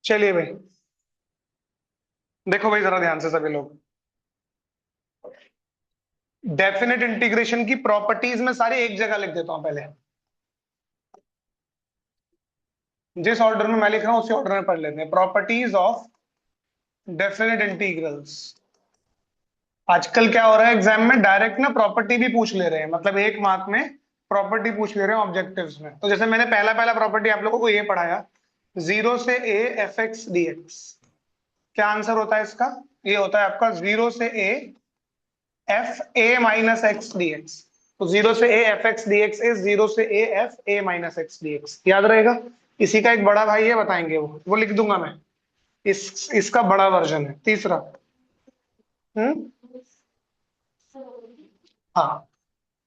चलिए भाई, देखो भाई जरा ध्यान से सभी लोग। डेफिनेट इंटीग्रेशन की प्रॉपर्टीज में सारी एक जगह लिख देता हूं पहले। जिस ऑर्डर में मैं लिख रहा हूं उसी ऑर्डर में पढ़ लेते हैं। Properties of definite integrals. आजकल क्या हो रहा है एग्जाम में, डायरेक्ट ना प्रॉपर्टी भी पूछ ले रहे हैं, मतलब एक मार्क में प्रॉपर्टी पूछ ले रहे हैं ऑब्जेक्टिव्स में। तो जैसे मैंने पहला पहला प्रॉपर्टी आप लोगों को ये पढ़ाया, जीरो से A F x D X. क्या आंसर होता है इसका? ये होता है आपका जीरो से ए F A minus x D x. तो जीरो से A F x D x is zero से ए F A minus x D X. याद रहेगा। इसी का एक बड़ा भाई है, बताएंगे वो लिख दूंगा मैं। इसका बड़ा वर्जन है तीसरा। हम्म। हाँ,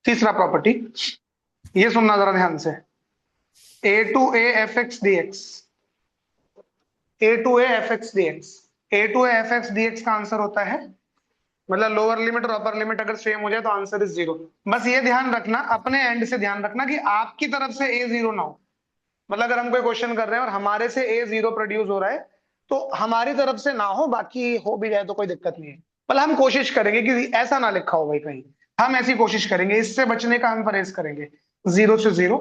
तीसरा प्रॉपर्टी ये सुनना जरा ध्यान से। A to A F x D X. A to A F x D X. A to A F x D X का आंसर होता है, मतलब लोअर लिमिट और अपर लिमिट अगर सेम हो जाए तो आंसर इज जीरो। बस ये ध्यान रखना, अपने एंड से ध्यान रखना कि आपकी तरफ से ए जीरो ना हो। मतलब अगर हम कोई क्वेश्चन कर रहे हैं और हमारे से ए जीरो प्रोड्यूस हो रहा है तो हमारी तरफ से ना हो, बाकी हो भी जाए तो कोई दिक्कत नहीं है। मतलब हम कोशिश करेंगे कि ऐसा ना लिखा हो भाई कहीं। हम ऐसी कोशिश करेंगे, इससे बचने का हम परहेज करेंगे। जीरो से जीरो,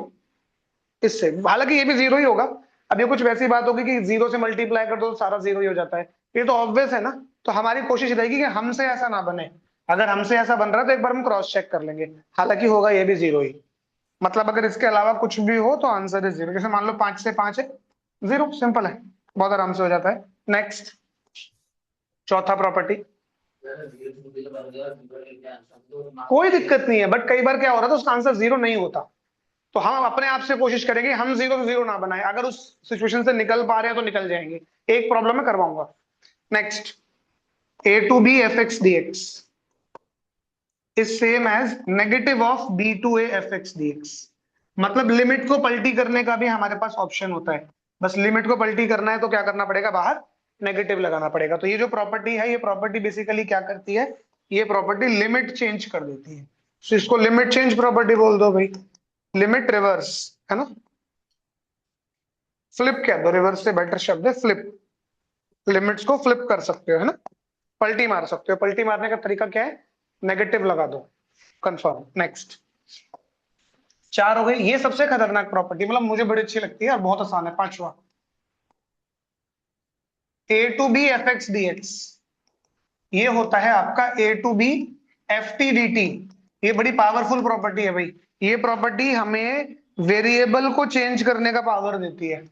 इससे हालांकि ये भी जीरो ही होगा। अब ये कुछ वैसी बात होगी कि जीरो से मल्टीप्लाई कर दो तो सारा जीरो ही हो जाता है। ये तो ऑब्वियस है ना। तो हमारी कोशिश रहेगी कि हमसे ऐसा ना बने। अगर हमसे ऐसा बन रहा है तो एक बार हम क्रॉस चेक कर लेंगे। हालांकि होगा ये भी जीरो ही। मतलब अगर इसके अलावा कुछ भी हो तो आंसर इज जीरो। जैसे मान लो 5 से 5 है, जीरो। सिंपल है, बहुत आराम से हो जाता है। नेक्स्ट, चौथा प्रॉपर्टी। कोई दिक्कत नहीं है, बट कई बार क्या हो रहा था उसका आंसर जीरो नहीं होता। तो हम अपने आप से कोशिश करेंगे हम जीरो से जीरो ना बनाए। अगर उस सिचुएशन से निकल पा रहे हैं तो निकल जाएंगे। एक प्रॉब्लम में करवाऊंगा। Next, A to B f x D x is same as negative of B to A F x D x. मतलब लिमिट को पलटी करने का भी हमारे पास ऑप्शन होता है। बस लिमिट को पलटी करना है तो क्या करना पड़ेगा, बाहर नेगेटिव लगाना पड़ेगा। तो ये जो प्रॉपर्टी है, ये प्रॉपर्टी बेसिकली क्या करती है, ये प्रॉपर्टी लिमिट चेंज कर देती है। तो इसको लिमिट चेंज प्रॉपर्टी बोल दो भाई। लिमिट रिवर्स, है ना। फ्लिप कह दो, रिवर्स से बेटर शब्द है फ्लिप। लिमिट्स को फ्लिप कर सकते हो, है ना। पलटी मार सकते हो। पलटी मारने का तरीका क्या है, नेगेटिव लगा दो। कंफर्म। नेक्स्ट, चार हो गए। ये सबसे खतरनाक प्रॉपर्टी, मतलब मुझे बड़ी अच्छी लगती है और बहुत आसान है। पांचवा, a to B f x D x. ये होता है आपका a to B f t d t. ये बड़ी पावरफुल प्रॉपर्टी है भाई। ये प्रॉपर्टी हमें वेरिएबल को चेंज करने का पावर देती है।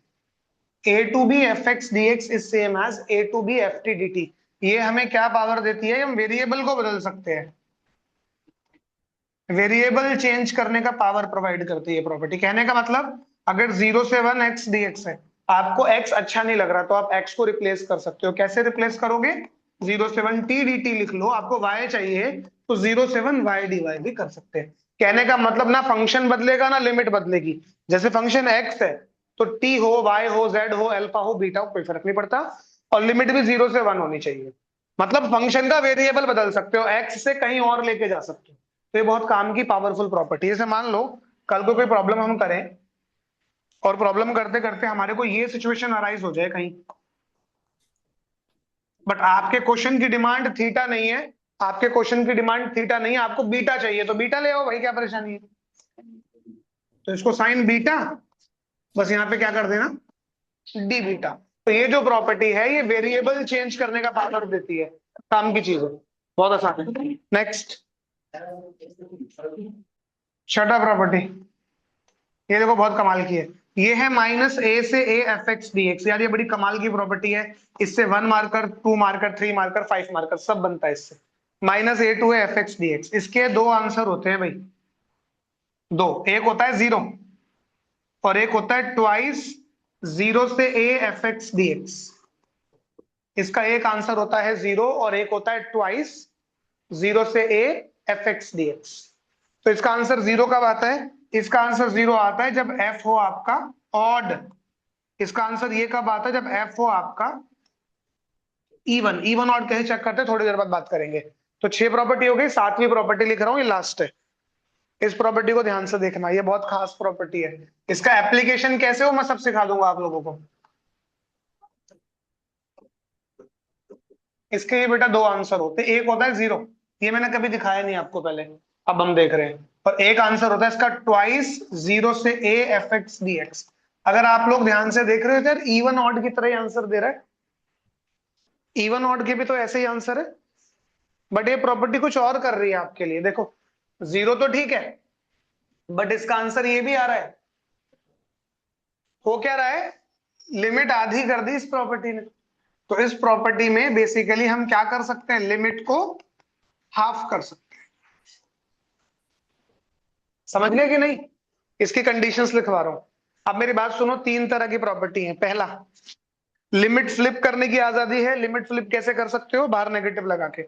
A to B f x D x is same as a to B f t d t. ये हमें क्या पावर देती है, हम वेरिएबल को बदल सकते हैं। वेरिएबल चेंज करने का पावर प्रोवाइड करती है प्रॉपर्टी। कहने का मतलब, अगर 0 से 1 एक्स डी एक्स है, आपको एक्स अच्छा नहीं लग रहा तो आप एक्स को रिप्लेस कर सकते हो। कैसे रिप्लेस करोगे, 0 से 1 टी डी टी लिख लो। आपको वाई चाहिए तो 0 से 1 वाई डी वाई भी कर सकते हैं। कहने का मतलब ना फंक्शन बदलेगा ना लिमिट बदलेगी। जैसे फंक्शन एक्स है तो टी हो, वाई हो, जेड हो, अल्फा हो, बीटा हो, कोई फर्क नहीं पड़ता। और लिमिट भी 0 से 1 होनी चाहिए। मतलब फंक्शन का वेरिएबल बदल सकते हो, एक्स से कहीं और लेके जा सकते हो। तो ये बहुत काम की पावरफुल प्रॉपर्टी है। जैसे मान लो कल को कोई प्रॉब्लम हम करें और प्रॉब्लम करते करते हमारे को ये सिचुएशन अराइज हो जाए कहीं, बट आपके क्वेश्चन की डिमांड थीटा नहीं है। आपके क्वेश्चन की डिमांड थीटा नहीं है, आपको बीटा चाहिए तो बीटा ले आओ भाई, क्या परेशानी है। तो इसको साइन बीटा, बस यहाँ पे क्या कर देना, डी बीटा। तो ये जो प्रॉपर्टी है ये वेरिएबल चेंज करने का पावर देती है। काम की चीज है, बहुत आसान है। नेक्स्ट, छठा प्रॉपर्टी। ये देखो बहुत कमाल की है। ये है माइनस ए से A F x D x. यार ये बड़ी कमाल की प्रॉपर्टी है। इससे 1 मार्कर, 2 मार्कर, 3 मार्कर, 5 मार्कर सब बनता है इससे। Minus A to A F x D x, इसके दो आंसर होते हैं भाई। दो, एक होता है जीरो और एक होता है ट्वाइस 0 से a f(x) dx। इसका एक आंसर होता है जीरो और एक होता है ट्वाइस 0 से a f(x) dx। तो इसका आंसर जीरो कब आता है, इसका आंसर जीरो आता है जब f हो आपका ऑड। इसका आंसर ये कब आता है, जब f हो आपका इवन। इवन ऑड कैसे चेक करते हैं थोड़ी देर बाद बात करेंगे। तो 6 प्रॉपर्टी हो गई, 7वीं प्रॉपर्टी लिख रहा हूं, ये लास्ट है। इस प्रॉपर्टी को ध्यान से देखना, ये बहुत खास प्रॉपर्टी है। इसका एप्लीकेशन कैसे हो मैं सब सिखा दूंगा आप लोगों को। इसके ये बेटा दो आंसर होते हैं, एक होता है जीरो, ये मैंने कभी दिखाया नहीं आपको पहले, अब हम देख रहे हैं, और एक आंसर होता है इसका ट्वाइस जीरो से A F x D x. अगर आप लोग ध्यान से देख रहे हो तो यार इवन ऑड की तरह ही आंसर दे रहा है, इवन ऑड के भी तो ऐसे ही आंसर है, बट ये प्रॉपर्टी कुछ और कर रही है आपके लिए। देखो जीरो तो ठीक है, बट इसका आंसर ये भी आ रहा है, हो क्या रहा है, लिमिट आधी कर दी इस प्रॉपर्टी ने। तो इस प्रॉपर्टी में बेसिकली हम क्या कर सकते हैं, लिमिट को हाफ कर सकते हैं। समझ गए कि नहीं, इसकी कंडीशंस लिखवा रहा हूं। अब मेरी बात सुनो, तीन तरह की प्रॉपर्टी है। पहला, लिमिट फ्लिप करने की आजादी है। लिमिट फ्लिप कैसे कर सकते हो, बाहर नेगेटिव लगा के।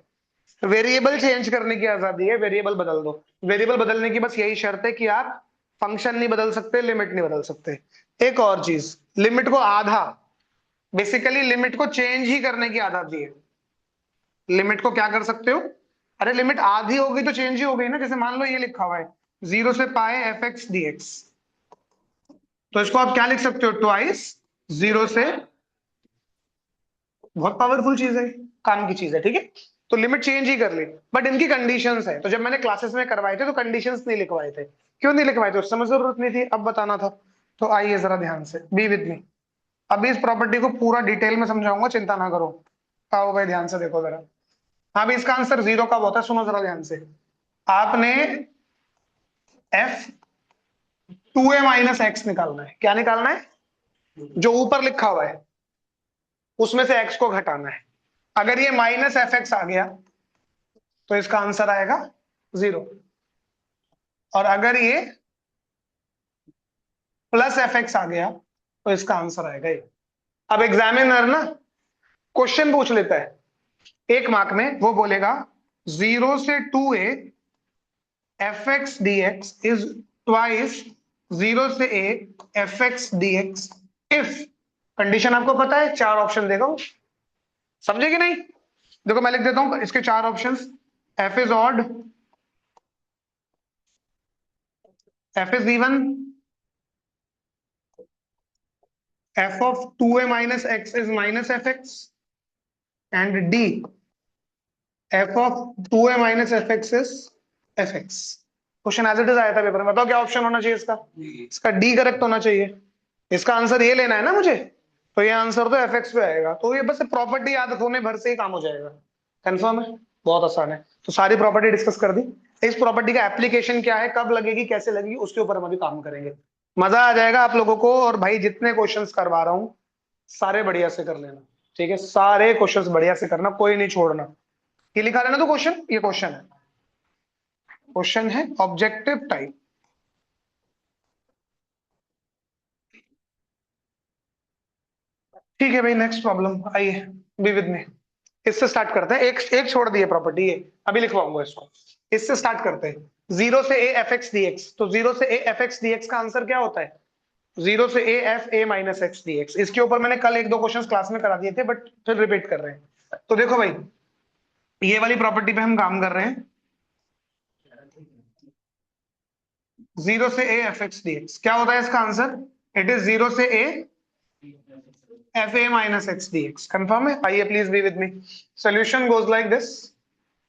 वेरिएबल चेंज करने की आजादी है, वेरिएबल बदल दो। वेरिएबल बदलने की बस यही शर्त है कि आप फंक्शन नहीं बदल सकते, लिमिट नहीं बदल सकते। एक और चीज, लिमिट को आधा, बेसिकली लिमिट को चेंज ही करने की आजादी है। लिमिट को क्या कर सकते हो, अरे लिमिट आधी होगी तो चेंज ही हो गई ना। जैसे मान लो ये लिखा हुआ है जीरो से पाए एफ एक्स डी एक्स, तो इसको आप क्या लिख सकते हो, ट्वाइस जीरो से, बहुत पावरफुल चीज है, काम की चीज है, ठीक है। तो लिमिट चेंज ही कर ली, बट इनकी कंडीशंस है। तो जब मैंने क्लासेस में करवाए थे तो कंडीशंस नहीं लिखवाए थे। क्यों नहीं लिखवाए थे, उस समय जरूरत नहीं थी, अब बताना था। तो आइए जरा ध्यान से, बी विद मी। अभी इस प्रॉपर्टी को पूरा डिटेल में समझाऊंगा, चिंता ना करो। आओ भाई ध्यान से देखो जरा। हाँ भी इसका आंसर जीरो कब होता है, सुनो जरा ध्यान से। आपने F two a minus x निकालना है। क्या निकालना है, जो ऊपर लिखा हुआ है उसमें से एक्स को घटाना है। अगर ये माइनस एफ एक्स आ गया तो इसका आंसर आएगा जीरो, और अगर ये प्लस एफ एक्स आ गया तो इसका आंसर आएगा ये। अब एग्जामिनर ना क्वेश्चन पूछ लेता है एक मार्क में, वो बोलेगा जीरो से two A F x D x is twice zero से A F x D x if, condition आपको पता है, चार ऑप्शन देगा वो, समझे कि नहीं। देखो मैं लिख देता हूं इसके चार options, f is odd, f is even, f of two a minus x is minus f x, and d f of two a minus f x is f x. Question as it is आया था paper में, बताओ क्या option होना चाहिए इसका, इसका D correct होना चाहिए। इसका आंसर ये लेना है ना मुझे, तो ये आंसर तो एफ एक्स पे आएगा। तो ये बस प्रॉपर्टी याद होने भर से ही काम हो जाएगा, कंफर्म है, बहुत आसान है। तो सारी प्रॉपर्टी डिस्कस कर दी। इस प्रॉपर्टी का एप्लीकेशन क्या है, कब लगेगी, कैसे लगेगी, उसके ऊपर हम अभी काम करेंगे। मजा आ जाएगा आप लोगों को। और भाई जितने क्वेश्चंस करवा रहा हूँ सारे बढ़िया से कर लेना, ठीक है, सारे क्वेश्चंस बढ़िया से करना, कोई नहीं छोड़ना। ये लिखा रहना तो क्वेश्चन, ये क्वेश्चन है, क्वेश्चन है ऑब्जेक्टिव टाइप। ठीक है भाई, नेक्स्ट प्रॉब्लम आइए, बी विद मी। इससे स्टार्ट करते हैं, एक एक छोड़ दिए प्रॉपर्टी, ये अभी लिखवाऊंगा इसको। इससे स्टार्ट करते हैं, जीरो से A F x D x. तो जीरो से A F x D X का आंसर क्या होता है, जीरो से ए F A minus x D x. इसके ऊपर मैंने कल एक दो क्वेश्चन क्लास में करा दिए थे, बट फिर रिपीट कर रहे हैं। तो देखो भाई, ये वाली प्रॉपर्टी पे हम काम कर रहे हैं, जीरो से A F x D X क्या होता है इसका आंसर, इट इज जीरो से ए F A minus x D x. Confirm है, आइए please be with me. Solution goes like this,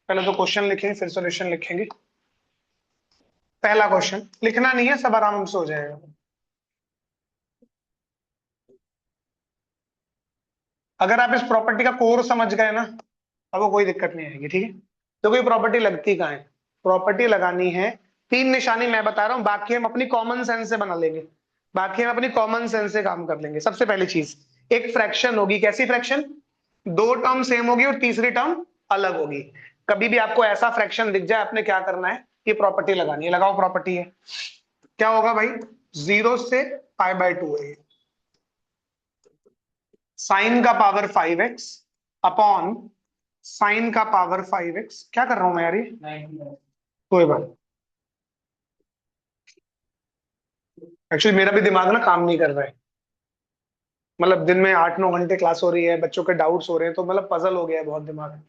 पहले तो क्वेश्चन लिखेंगे फिर सोल्यूशन लिखेंगे। पहला क्वेश्चन लिखना नहीं है, सब आराम से हो जाएगा। अगर आप इस प्रॉपर्टी का कोर समझ गए ना, अब वो कोई दिक्कत नहीं आएगी, ठीक है। तो कोई प्रॉपर्टी लगती कहाँ है, प्रॉपर्टी लगानी है, तीन निशानी मैं बता रहा हूं, बाकी हम अपनी कॉमन सेंस से बना लेंगे, बाकी हम अपनी कॉमन सेंस से काम कर लेंगे। सबसे पहली चीज, एक फ्रैक्शन होगी, कैसी फ्रैक्शन, दो टर्म सेम होगी और तीसरी टर्म अलग होगी। कभी भी आपको ऐसा फ्रैक्शन दिख जाए, आपने क्या करना है, ये प्रॉपर्टी लगानी है। लगाओ प्रॉपर्टी है, क्या होगा भाई, जीरो से पाई बाय टू है, साइन का पावर 5x अपॉन साइन का पावर 5x। क्या कर रहा हूं मैं यार ये, कोई बात, एक्चुअली मेरा भी दिमाग ना काम नहीं कर रहा है। मतलब दिन में 8-9 घंटे क्लास हो रही है, बच्चों के डाउट्स हो रहे हैं, तो मतलब पजल हो गया है बहुत दिमाग,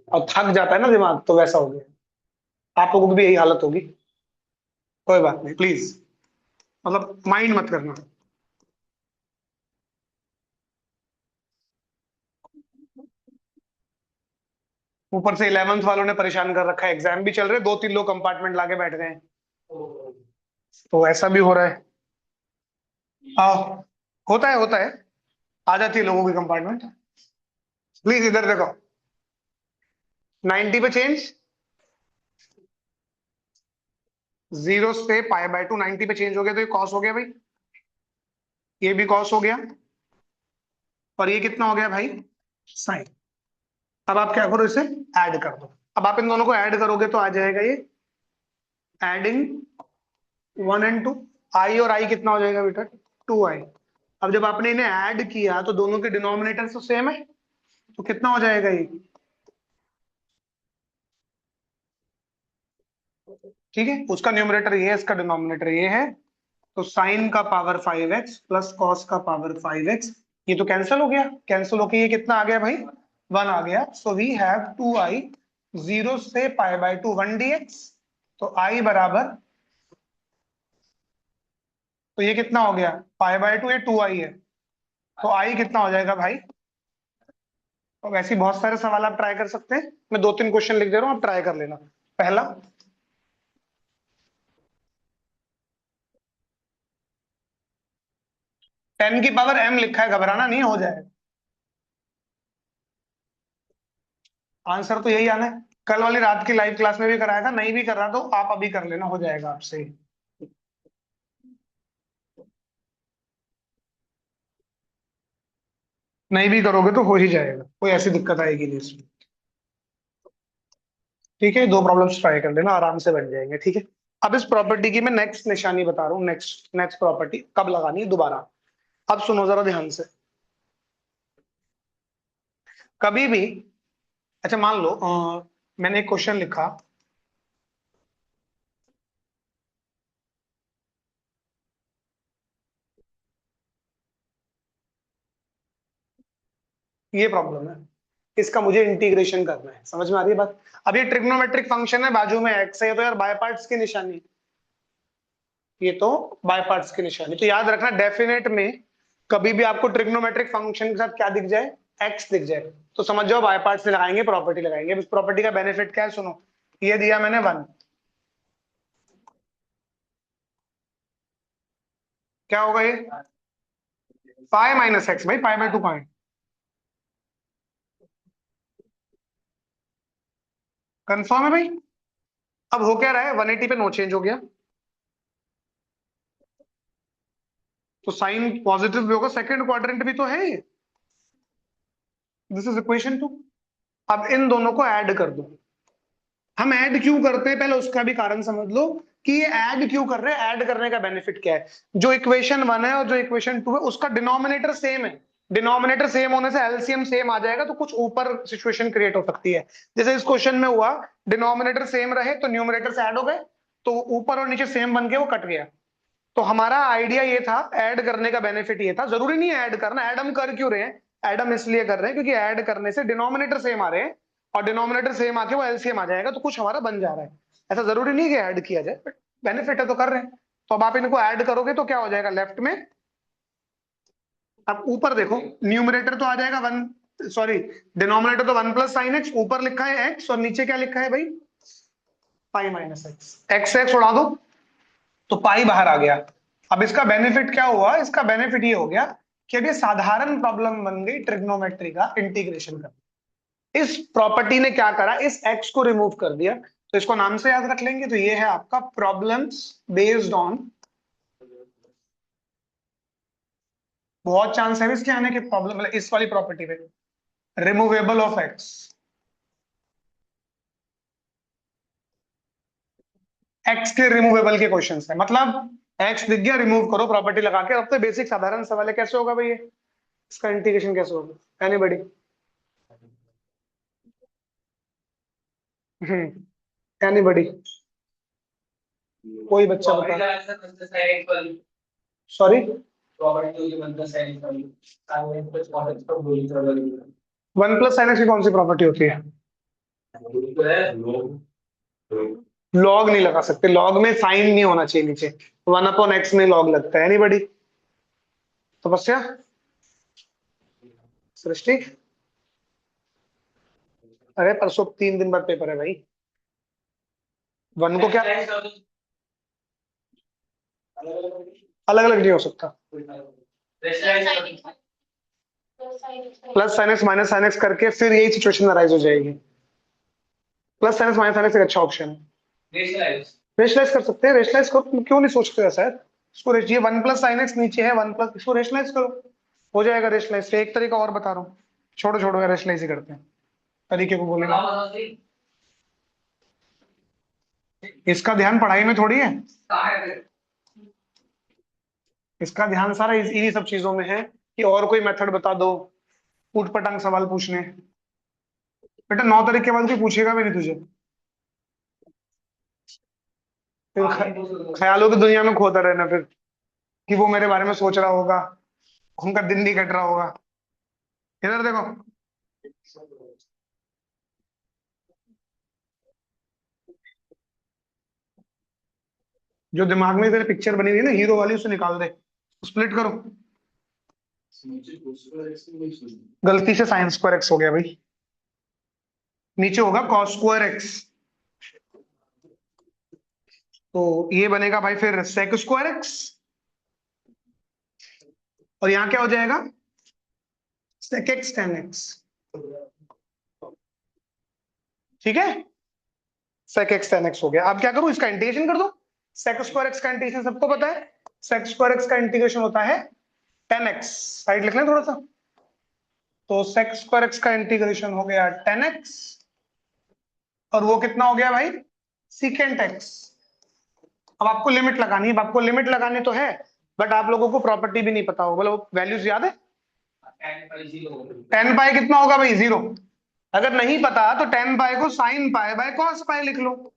और थक जाता है ना दिमाग, तो वैसा हो गया। आप लोगों की भी यही हालत होगी, कोई बात नहीं प्लीज, मतलब माइंड मत करना। ऊपर से 11th वालों ने परेशान कर रखा है, एग्जाम भी चल रहे, 2-3 लोग कंपार्टमेंट लाके बैठ गए हैं। तो ऐसा भी हो रहा है। आओ, होता है, आ जाती है लोगों की कंपार्टमेंट। प्लीज इधर देखो, 90 पे चेंज, जीरो पे π/2, 90 पे चेंज हो गया तो ये कॉस हो गया भाई, ये भी कॉस हो गया, और ये कितना हो गया भाई, साइन। अब आप क्या करो, इसे ऐड कर दो। अब आप इन दोनों को ऐड करोगे तो आ जाएगा ये एडिंग 1 and 2, आई और आई कितना हो जाएगा बेटा, 2i। अब जब आपने इन्हें ऐड किया तो दोनों के डिनोमिनेटर तो सेम है, तो कितना हो जाएगा ये, ठीक है, उसका न्यूमरेटर ये है, इसका डिनोमिनेटर ये है, तो साइन का पावर 5x प्लस कॉस का पावर 5x, ये तो कैंसिल हो गया, कैंसिल होके ये कितना आ गया भाई, 1 आ गया। So we have 2i, zero से π/2 1 dx, तो i बराबर, तो ये कितना हो गया, π/2, ये 2i है, तो i कितना हो जाएगा भाई। तो वैसे ही बहुत सारे सवाल आप ट्राई कर सकते हैं, मैं 2-3 क्वेश्चन लिख दे रहा हूँ, आप ट्राई कर लेना। पहला, 10 की पावर m लिखा है, घबराना नहीं, हो जाएगा। आंसर तो यही आना है, कल वाली रात की लाइव क्लास में भी कराया था, नहीं भी कर रहा तो आप अभी कर लेना, हो जाएगा आपसे। नहीं भी करोगे तो हो ही जाएगा, कोई ऐसी दिक्कत आएगी नहीं इसमें। ठीक है, 2 प्रॉब्लम्स ट्राई कर लेना, आराम से बन जाएंगे, ठीक है। अब इस प्रॉपर्टी की मैं नेक्स्ट निशानी बता रहा हूँ, नेक्स्ट नेक्स्ट प्रॉपर्टी कब लगानी है दोबारा। अब सुनो जरा ध्यान से, कभी भी, अच्छा मान लो मैंने एक क्वेश्चन लिखा, ये प्रॉब्लम है, इसका मुझे इंटीग्रेशन करना है, समझ में आ रही है बात। अब ये ट्रिग्नोमेट्रिक फंक्शन है, बाजू में एक्स है, तो यार बाय पार्ट्स की निशानी, ये तो बाय पार्ट्स की निशानी, तो याद रखना डेफिनेट में कभी भी आपको ट्रिग्नोमेट्रिक फंक्शन के साथ क्या दिख जाए, एक्स दिख जाए, तो समझ जाओ बाय पार्ट्स से लगाएंगे, प्रॉपर्टी लगाएंगे। अब इस प्रॉपर्टी का बेनिफिट क्या है, सुनो, ये दिया मैंने 1, क्या होगा ये, π - x भाई, π/2 पॉइंट, कंफर्म है भाई। अब हो क्या रहा है, 180 पे नो चेंज हो गया, तो साइन पॉजिटिव भी होगा, सेकंड क्वाड्रेंट भी तो है, दिस इज इक्वेशन 2। अब इन दोनों को ऐड कर दो। हम ऐड क्यों करते हैं, पहले उसका भी कारण समझ लो कि ये ऐड क्यों कर रहे हैं, ऐड करने का बेनिफिट क्या है। जो इक्वेशन 1 है और जो इक्वेशन 2 है, उसका डिनोमिनेटर सेम है, डिनोमिनेटर सेम होने से एलसीएम सेम आ जाएगा, तो कुछ ऊपर सिचुएशन क्रिएट हो सकती है। जैसे इस क्वेश्चन में हुआ, डिनोमिनेटर सेम रहे तो न्यूमरेटर से ऐड हो गए, तो ऊपर और नीचे सेम बन के वो कट गया। तो हमारा आइडिया ये था, ऐड करने का बेनिफिट ये था, जरूरी नहीं है ऐड करना, ऐड हम कर क्यों रहे हैं, ऐड हम इसलिए कर रहे हैं क्योंकि ऐड करने से डिनोमिनेटर सेम आ रहे हैं, और डिनोमिनेटर सेम आके वो एलसीएम आ जाएगा, तो कुछ हमारा बन जा रहा है। ऐसा जरूरी नहीं है कि ऐड किया जाए, बट बेनिफिट है तो कर रहे हैं। तो अब आप इनको ऐड करोगे तो क्या हो जाएगा लेफ्ट में, अब ऊपर देखो, न्यूमरेटर तो आ जाएगा 1, सॉरी, डिनोमिनेटर तो 1 + sin x, ऊपर लिखा है x और नीचे क्या लिखा है भाई, π - x, x उड़ा दो, तो पाई बाहर आ गया। अब इसका बेनिफिट क्या हुआ, इसका बेनिफिट ये हो गया कि अब ये साधारण प्रॉब्लम बन गई ट्रिग्नोमेट्री का इंटीग्रेशन का। इस प्रॉपर्टी ने क्या करा, इस एक्स को रिमूव कर दिया, तो इसको नाम से याद रख लेंगे, तो ये है आपका प्रॉब्लम्स बेस्ड ऑन, बहुत चांस है इसके आने के प्रॉब्लम, मतलब इस वाली प्रॉपर्टी पे, रिमूवेबल ऑफ एक्स, एक्स के रिमूवेबल के क्वेश्चन है, मतलब एक्स दिख गया, रिमूव करो प्रॉपर्टी लगा के। अब तो बेसिक साधारण सवाल है, कैसे होगा भाई ये, इसका इंटीग्रेशन कैसे होगा, एनीबॉडी, एनीबॉडी, कोई बच्चा बता, सॉरी, 1 + sin x की कौन सी प्रॉपर्टी होती है, लॉग नहीं लगा सकते, लॉग में साइन नहीं होना चाहिए नीचे, 1/x में लॉग लगता है, एनीबॉडी, तपस्या, सृष्टि, अरे परसों 3 दिन बाद पेपर है भाई। वन को क्या अलग अलग नहीं हो सकता? Plus sine x minus sine x करके फिर यही सिचुएशन अराइज हो जाएगी। Plus sine x minus sine x एक अच्छा ऑप्शन है। रेशलाइज कर सकते हैं, रेशलाइज करो, तुम क्यों नहीं सोचते हो सर? इसको ये वन प्लस साइन एक्स नीचे है, वन प्लस, इसको रेशलाइज करो, हो जाएगा रेशलाइज। एक तरीका और बता रहा हूँ, छोड़ो छोड़ो यार, रेशलाइज ही करते हैं, तरीके को बोलेगा। इसका ध्यान पढ़ाई में थोड़ी है, इसका ध्यान सारा इन्हीं सब चीजों में है कि और कोई मेथड बता दो, ऊट पटांग सवाल पूछने। बेटा 9 तारीख के बाद कोई पूछेगा भी नहीं तुझे, फिर ख्यालों की दुनिया में खोता रहना फिर, कि वो मेरे बारे में सोच रहा होगा, उनका दिन नहीं कट रहा होगा। इधर देखो, जो दिमाग में तेरे पिक्चर बनी हुई है ना हीरो वाली, उसे निकाल दे, स्प्लिट करो। गलती से साइन स्क्वायर एक्स हो गया भाई, नीचे होगा कॉस स्क्वायर एक्स, तो ये बनेगा भाई फिर सेक स्क्वायर एक्स, और यहाँ क्या हो जाएगा, सेक एक्स टेन एक्स। ठीक है, सेक एक्स टेन एक्स हो गया। अब क्या करूं, इसका इंटीग्रेशन कर दो। सेक स्क्वायर एक्स का इंटीग्रेशन सबको पता है, सेक स्क्वायर एक्स का इंटीग्रेशन होता है टेन एक्स। साइड लिख लें थोड़ा सा, तो सेक स्क्वायर एक्स का इंटीग्रेशन हो गया टेन एक्स, और वो कितना हो गया भाई, सीकेंट एक्स। अब आपको लिमिट लगानी है, अब आपको लिमिट लगानी तो है, बट आप लोगों को प्रॉपर्टी भी नहीं पता होगा, बोलो वैल्यूज याद है? टेन पाई कितना होगा भाई, 0। अगर नहीं पता तो टेन पाई को sine pi by cos pi लिख लो।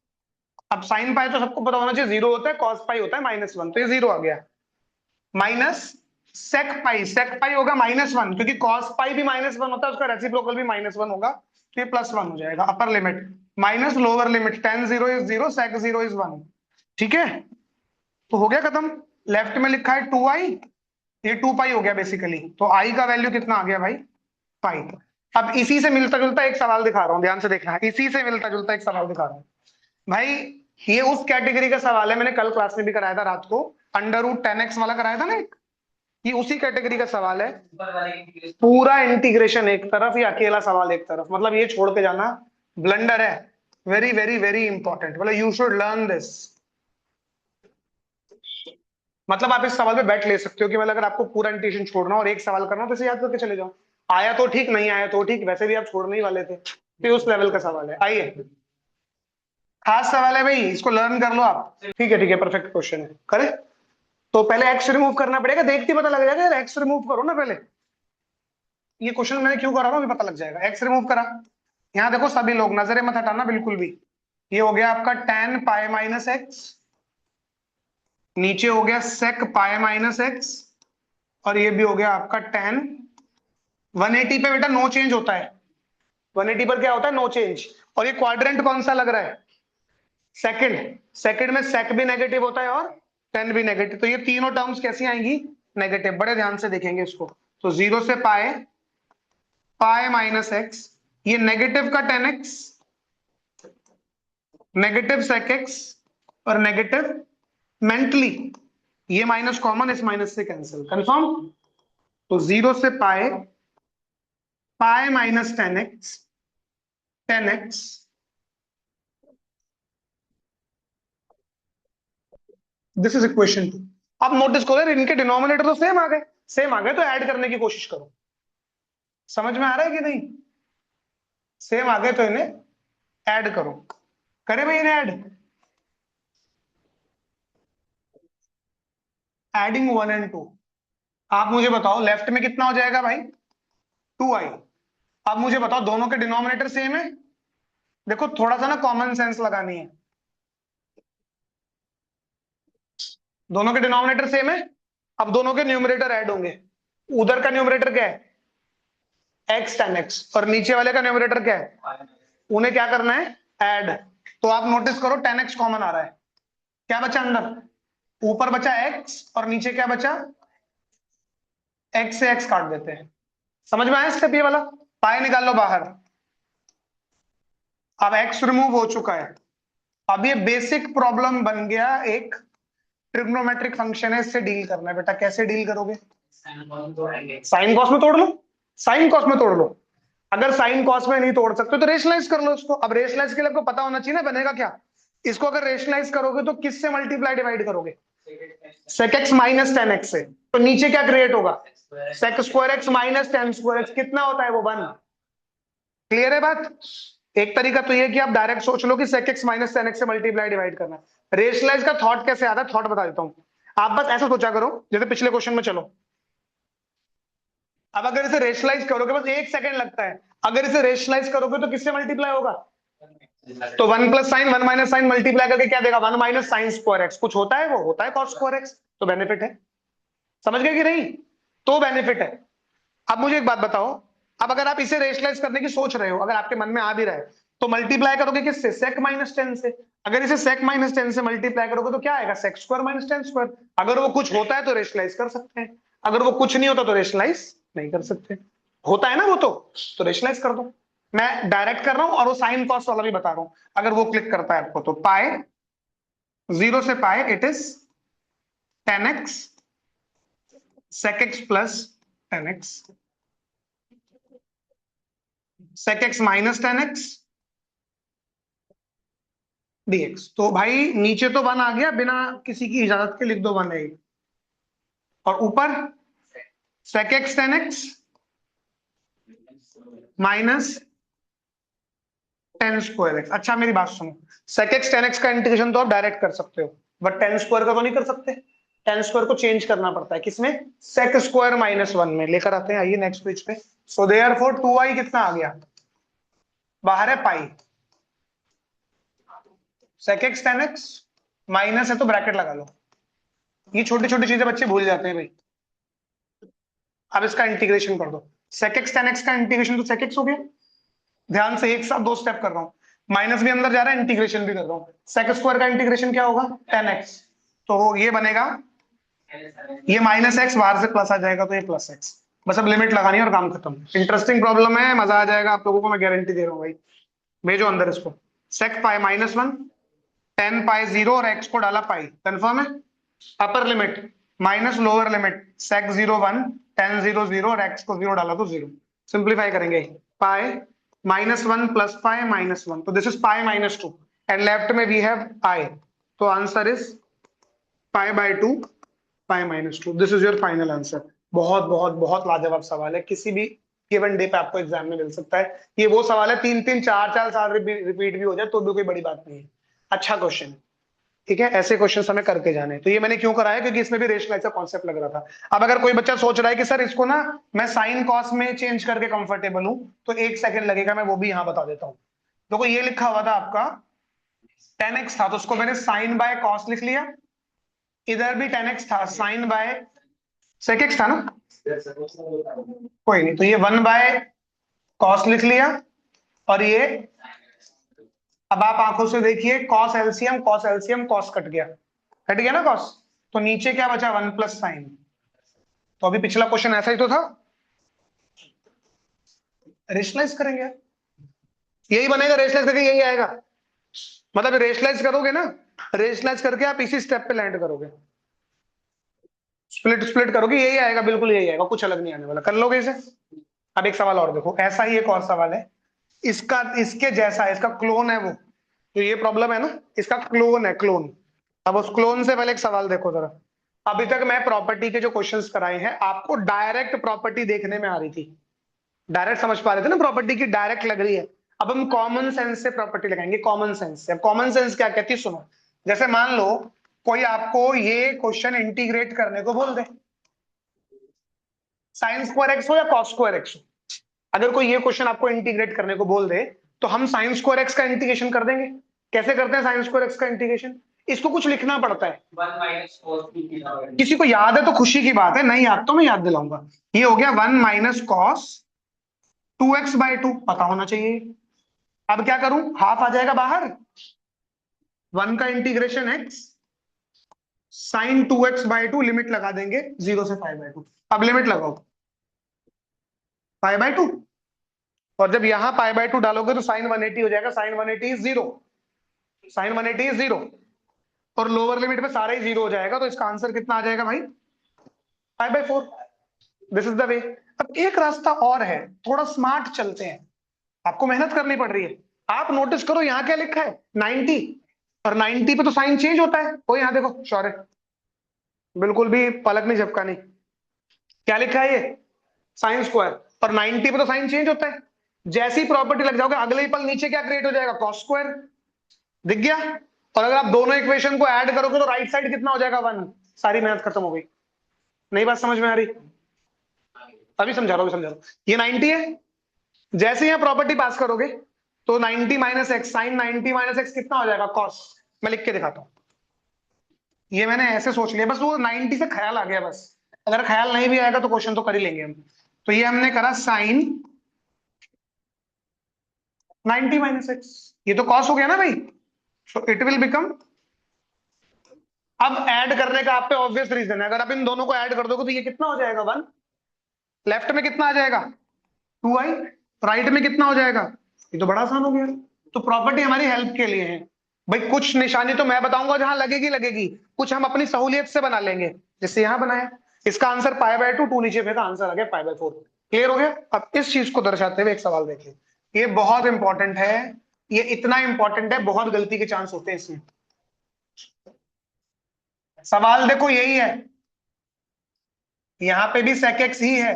अब साइन पाई तो सबको पता होना चाहिए 0 होता है, कॉस पाई होता है -1, तो ये 0 आ गया। माइनस सेक पाई, सेक पाई होगा -1, क्योंकि कॉस पाई भी -1 होता है, उसका रेसिप्रोकल भी -1 होगा, तो ये +1 हो जाएगा। Upper limit minus lower limit, tan zero is 0, sec 0 is 1। ठीक है, तो हो गया खत्म। लेफ्ट में लिखा है 2i, ये 2 पाई हो गया बेसिकली, तो आई का वैल्यू कितना आ गया भाई, पाई। अब इसी से मिलता जुलता एक सवाल दिखा रहा हूं, ध्यान से देखना है, इसी से मिलता जुलता एक सवाल दिखा रहा हूं भाई। ये उस कैटेगरी का सवाल है, मैंने कल क्लास में भी कराया था रात को, अंडर रूट टेन एक्स वाला कराया था ना एक, ये उसी कैटेगरी का सवाल है। पूरा इंटीग्रेशन एक तरफ, या अकेला सवाल एक तरफ, मतलब ये छोड़ के जाना ब्लंडर है। वेरी वेरी वेरी इंपॉर्टेंट, मतलब यू शुड लर्न दिस। मतलब आप इस सवाल पे बैठ ले सकते हो कि मतलब अगर आपको पूरा इंटीग्रेशन छोड़ना और एक सवाल करना तो इसे याद करके चले जाओ, आया तो ठीक, नहीं आया तो ठीक, वैसे भी आप छोड़ने ही वाले थे, तो ये उस लेवल का सवाल है। आइए, खास सवाल है भाई, इसको लर्न कर लो आप। ठीक है, परफेक्ट क्वेश्चन है, करे। तो पहले एक्स रिमूव करना पड़ेगा, देखते ही पता लग जाएगा, एक्स रिमूव करो ना पहले। ये क्वेश्चन मैंने क्यों करा रहा हूँ अभी पता लग जाएगा। एक्स रिमूव करा, यहाँ देखो सभी लोग नजरें मत हटाना बिल्कुल भी। ये हो गया आपका टेन पाई माइनस एक्स, नीचे हो गया सेक पाई माइनस एक्स, और ये भी हो गया आपका टेन। 180 पे बेटा नो चेंज होता है, 180 पर क्या होता है, नो चेंज। और ये क्वाड्रेंट कौन सा लग रहा है, सेकंड, सेकंड में सेक भी नेगेटिव होता है और टेन भी नेगेटिव, तो ये तीनों टर्म्स कैसी आएंगी, नेगेटिव। बड़े ध्यान से देखेंगे इसको, तो 0 से पाए, पाए माइनस एक्स, ये नेगेटिव का tan x, negative sec x, और नेगेटिव मेंटली, ये माइनस कॉमन, इस माइनस से कैंसिल, कंफर्म। तो 0 से पाए, पाए minus tan x, tan x, this is equation 2। अब नोटिस करो यार, इनके डिनोमिनेटर तो सेम आ गए, सेम आ गए, तो ऐड करने की कोशिश करो। समझ में आ रहा है कि नहीं, सेम आ गए तो इन्हें ऐड करो। करे भाई इन्हें ऐड, एडिंग 1 और 2। आप मुझे बताओ लेफ्ट में कितना हो जाएगा भाई, 2i। अब मुझे बताओ दोनों के डिनोमिनेटर सेम है, देखो थोड़ा सा ना कॉमन सेंस लगानी है। दोनों के डिनोमिनेटर सेम है, अब दोनों के न्यूमरेटर ऐड होंगे। उधर का न्यूमरेटर क्या है, एक्स टेन एक्स, और नीचे वाले का न्यूमरेटर क्या है, उन्हें क्या करना है, ऐड। तो आप नोटिस करो 10x कॉमन आ रहा है, क्या बचा अंदर, ऊपर बचा x, और नीचे क्या बचा, x से x काट देते हैं। समझ में आया स्टेप ये वाला, पाए निकाल लो बाहर, अब x रिमूव हो चुका है। अब ये बेसिक प्रॉब्लम बन गया, एक ट्रिग्नोमेट्रिक फंक्शन है, इससे डील करना है बेटा। कैसे डील करोगे? साइन कॉस में तोड़ लो, साइन कॉस में तोड़ लो। अगर साइन कॉस में नहीं तोड़ सकते तो रेशनलाइज कर लो इसको। अब रेशनलाइज के लिए आपको पता होना चाहिए ना बनेगा क्या। इसको अगर रेशनलाइज करोगे तो किससे मल्टीप्लाई डिवाइड करोगे? Sec x minus tan x से। तो नीचे क्या क्रिएट होगा? Sec square x minus tan square x. कितना होता है वो? 1। क्लियर है बात? एक तरीका तो ये कि आप डायरेक्ट सोच लो कि sec x minus tan x से मल्टीप्लाई डिवाइड करना है। रेशनलाइज का थॉट कैसे आता है, थॉट बता देता हूं। आप बस ऐसा सोचा करो जैसे पिछले क्वेश्चन में। चलो अब अगर इसे रेशनलाइज करोगे, बस 1 सेकंड लगता है। अगर इसे रेशनलाइज करोगे तो किससे मल्टीप्लाई होगा? तो 1 plus sine 1 minus sine multiply करके क्या देगा? 1 माइनस साइन स्क्वायर एक्स। कुछ होता है वो होता है कॉस स्क्वायर एक्स। तो बेनिफिट है। समझ गए कि नहीं? तो बेनिफिट है। अब मुझे एक बात बताओ, अब अगर आप इसे रेशनलाइज करने की सोच रहे हो, अगर आपके मन में आ भी रहा है, तो मल्टीप्लाई करोगे किससे? सेक माइनस टेन से। अगर इसे सेक माइनस टेन से मल्टीप्लाई करोगे तो क्या आएगा? Sec square minus tan square. अगर वो कुछ होता है तो रेशनलाइज कर सकते हैं, अगर वो कुछ नहीं होता तो रेशनलाइज नहीं कर सकते। होता है ना वो तो रेशनलाइज कर दो। मैं डायरेक्ट कर रहा हूं और वो साइन कॉस वाला भी बता रहा हूं। अगर वो क्लिक करता है आपको तो पाए, 0 से पाए it is tan x sec x plus tan x sec x minus tan x d x. तो भाई नीचे तो 1 आ गया, बिना किसी की इजाजत के लिख दो 1 है। और ऊपर sec x tan x minus tan square x. अच्छा मेरी बात सुनो, सेक एक्स टेन एक्स का इंटीग्रेशन तो आप डायरेक्ट कर सकते हो, बट टेन स्क्वायर का तो नहीं कर सकते। टेन स्क्वायर को चेंज करना पड़ता है। किसमें? सेक स्क्वायर माइनस 1 में। लेकर आते हैं, आइए नेक्स्ट पेज पे। सो देयरफॉर 2i कितना आ गया? बाहर है pi. Sec x tan x minus है तो ब्रैकेट लगा लो। ये छोटी छोटी चीजें बच्चे भूल जाते हैं भाई। अब इसका इंटीग्रेशन कर दो। सेक एक्स टेन एक्स का इंटीग्रेशन तो सेक एक्स हो गया। ध्यान से एक साथ 2 स्टेप कर रहा हूं। माइनस भी अंदर जा रहा है, इंटीग्रेशन भी कर रहा हूं। सेक स्क्वायर का इंटीग्रेशन क्या होगा? Ten x. तो ये बनेगा, ये माइनस एक्स बाहर से प्लस आ जाएगा तो ये प्लस एक्स। बस अब लिमिट लगानी है और काम खत्म। इंटरेस्टिंग प्रॉब्लम है, मजा आ जाएगा आप लोगों को, मैं गारंटी दे रहा हूँ भाई। भेजो अंदर इसको। सेक पाई माइनस 1 टेन पाई 0 और एक्स को डाला पाई। कंफर्म है? Upper limit minus lower limit sec 0 1 tan 0 0 और एक्स को 0 डाला तो 0। सिंप्लीफाई करेंगे। Pi minus 1 plus pi minus 1, तो this is pi minus 2 and left में वी हैव आई। तो answer is pi by 2 pi minus 2। This is your final answer. बहुत बहुत बहुत लाजवाब सवाल है, किसी भी गिवन डे पे आपको एग्जाम में मिल सकता है। ये वो सवाल है 3 3 4 4 साल रिपीट भी हो जाए तो भी कोई बड़ी बात नहीं है। अच्छा क्वेश्चन। ठीक है, ऐसे क्वेश्चन हमें करके जाने। तो ये मैंने क्यों कराया, क्योंकि इसमें भी रेशनलाइज का कॉन्सेप्ट लग रहा था। अब अगर कोई बच्चा सोच रहा है कि सर इसको ना मैं साइन कॉस में चेंज करके कंफर्टेबल हूं, तो 1 सेकंड लगेगा, मैं वो भी यहां बता देता हूं। देखो ये लिखा हुआ था आपका 10x था, तो उसको मैंने साइन बाय कॉस लिख लिया। इधर भी 10x था, साइन बाय सेक एक्स था ना, कोई नहीं, तो ये 1 बाय कॉस लिख लिया। और ये अब आप आंखों से देखिए, cos LCM cos LCM cos cut गया ना कॉस। तो नीचे क्या बचा? 1 प्लस साइन। तो अभी पिछला क्वेश्चन ऐसा ही तो था। रेशनलाइज करेंगे, यही बनेगा। रेशनलाइज करके यही आएगा। मतलब रेशनलाइज करोगे ना, रेशनलाइज करके आप इसी स्टेप पे लैंड करोगे। स्प्लिट स्प्लिट करोगे, यही आएगा, बिल्कुल यही आएगा, कुछ अलग नहीं आने वाला। कर लोगे इसे? अब एक सवाल और देखो, ऐसा ही एक और सवाल है, इसका इसके जैसा है, इसका क्लोन है वो। तो ये प्रॉब्लम है ना, इसका क्लोन है, क्लोन। अब उस क्लोन से पहले एक सवाल देखो जरा। अभी तक मैं प्रॉपर्टी के जो क्वेश्चंस कराए हैं आपको डायरेक्ट प्रॉपर्टी देखने में आ रही थी, डायरेक्ट समझ पा रहे थे ना, प्रॉपर्टी की डायरेक्ट लग रही है। अब हम कॉमन सेंस से प्रॉपर्टी लगाएंगे, कॉमन सेंस से। अब कॉमन सेंस क्या कहती है सुनो। जैसे मान लो कोई आपको ये क्वेश्चन इंटीग्रेट करने को बोल दे, साइन स्क्वायर एक्स हो या कॉस स्क्वायर एक्स हो, अगर कोई ये क्वेश्चन आपको इंटीग्रेट करने को बोल दे, तो हम साइन स्क्वायर एक्स का इंटीग्रेशन कर देंगे। कैसे करते हैं साइन स्क्वायर एक्स का इंटीग्रेशन? इसको कुछ लिखना पड़ता है। किसी को याद है तो खुशी की बात है, नहीं याद तो मैं याद दिलाऊंगा। ये हो गया 1 माइनस कॉस 2x/2, पता होना चाहिए। अब क्या करूं, हाफ आ जाएगा बाहर, 1 का integration x sign 2x/2, limit लगा देंगे 0 से 5/2। अब लिमिट लगाओ 5/2, और जब यहाँ पाई बाय 2 डालोगे तो साइन 180 हो जाएगा, साइन 180 इज 0, साइन 180 इज 0, और लोअर लिमिट में सारा ही 0 हो जाएगा, तो इसका आंसर कितना आ जाएगा भाई, pi by 4। This is the way. अब एक रास्ता और है, थोड़ा स्मार्ट चलते हैं, आपको मेहनत करनी पड़ रही है। आप नोटिस करो यहाँ क्या लिखा है 90, और 90 पे तो साइन चेंज होता है, वो यहाँ देखो शौर्य, बिल्कुल भी पलक नहीं झपकानी, क्या लिखा है ये, साइन स्क्वायर, और 90 पे तो साइन चेंज होता है। जैसी प्रॉपर्टी लग जाओगे अगले ही पल नीचे क्या क्रिएट हो जाएगा, कॉस स्क्वायर, दिख गया। और अगर आप दोनों इक्वेशन को ऐड करोगे तो राइट साइड कितना हो जाएगा 1, सारी मेहनत खत्म हो गई। नई बात समझ में आ रही, अभी समझा रहा हूं, ये 90 है, जैसे यहाँ प्रॉपर्टी पास करोगे तो 90 minus x, sine 90 minus x कितना हो जाएगा, कॉस। मैं लिख के दिखाता हूं, ये मैंने ऐसे सोच लिया, बस वो 90 से ख्याल आ गया, बस अगर ख्याल नहीं भी आएगा तो क्वेश्चन तो कर ही लेंगे हम। तो ये हमने करा साइन 90 माइनस एक्स, ये तो कॉस हो गया ना भाई, सो इट विल बिकम। अब ऐड करने का आप पे ऑब्वियस रीजन है, अगर आप इन दोनों को ऐड कर दोगे तो ये कितना हो जाएगा 1, लेफ्ट में कितना आ जाएगा 2i, राइट में कितना हो जाएगा, ये तो बड़ा आसान हो गया। तो प्रॉपर्टी हमारी हेल्प के लिए है भाई, कुछ निशानी तो मैं बताऊंगा जहां लगेगी लगेगी, कुछ हम अपनी सहूलियत से बना लेंगे, जैसे यहां बनाया, इसका आंसर पाई बाय 2, 2 नीचे फेंका, आंसर आ गया पाई बाय 4। क्लियर हो गया। अब इस चीज को दर्शाते हुए एक सवाल देखिए, ये बहुत इंपॉर्टेंट है, ये इतना इंपॉर्टेंट है बहुत गलती के चांस होते हैं इसमें। सवाल देखो यही है, यहां पे भी sec x ही है,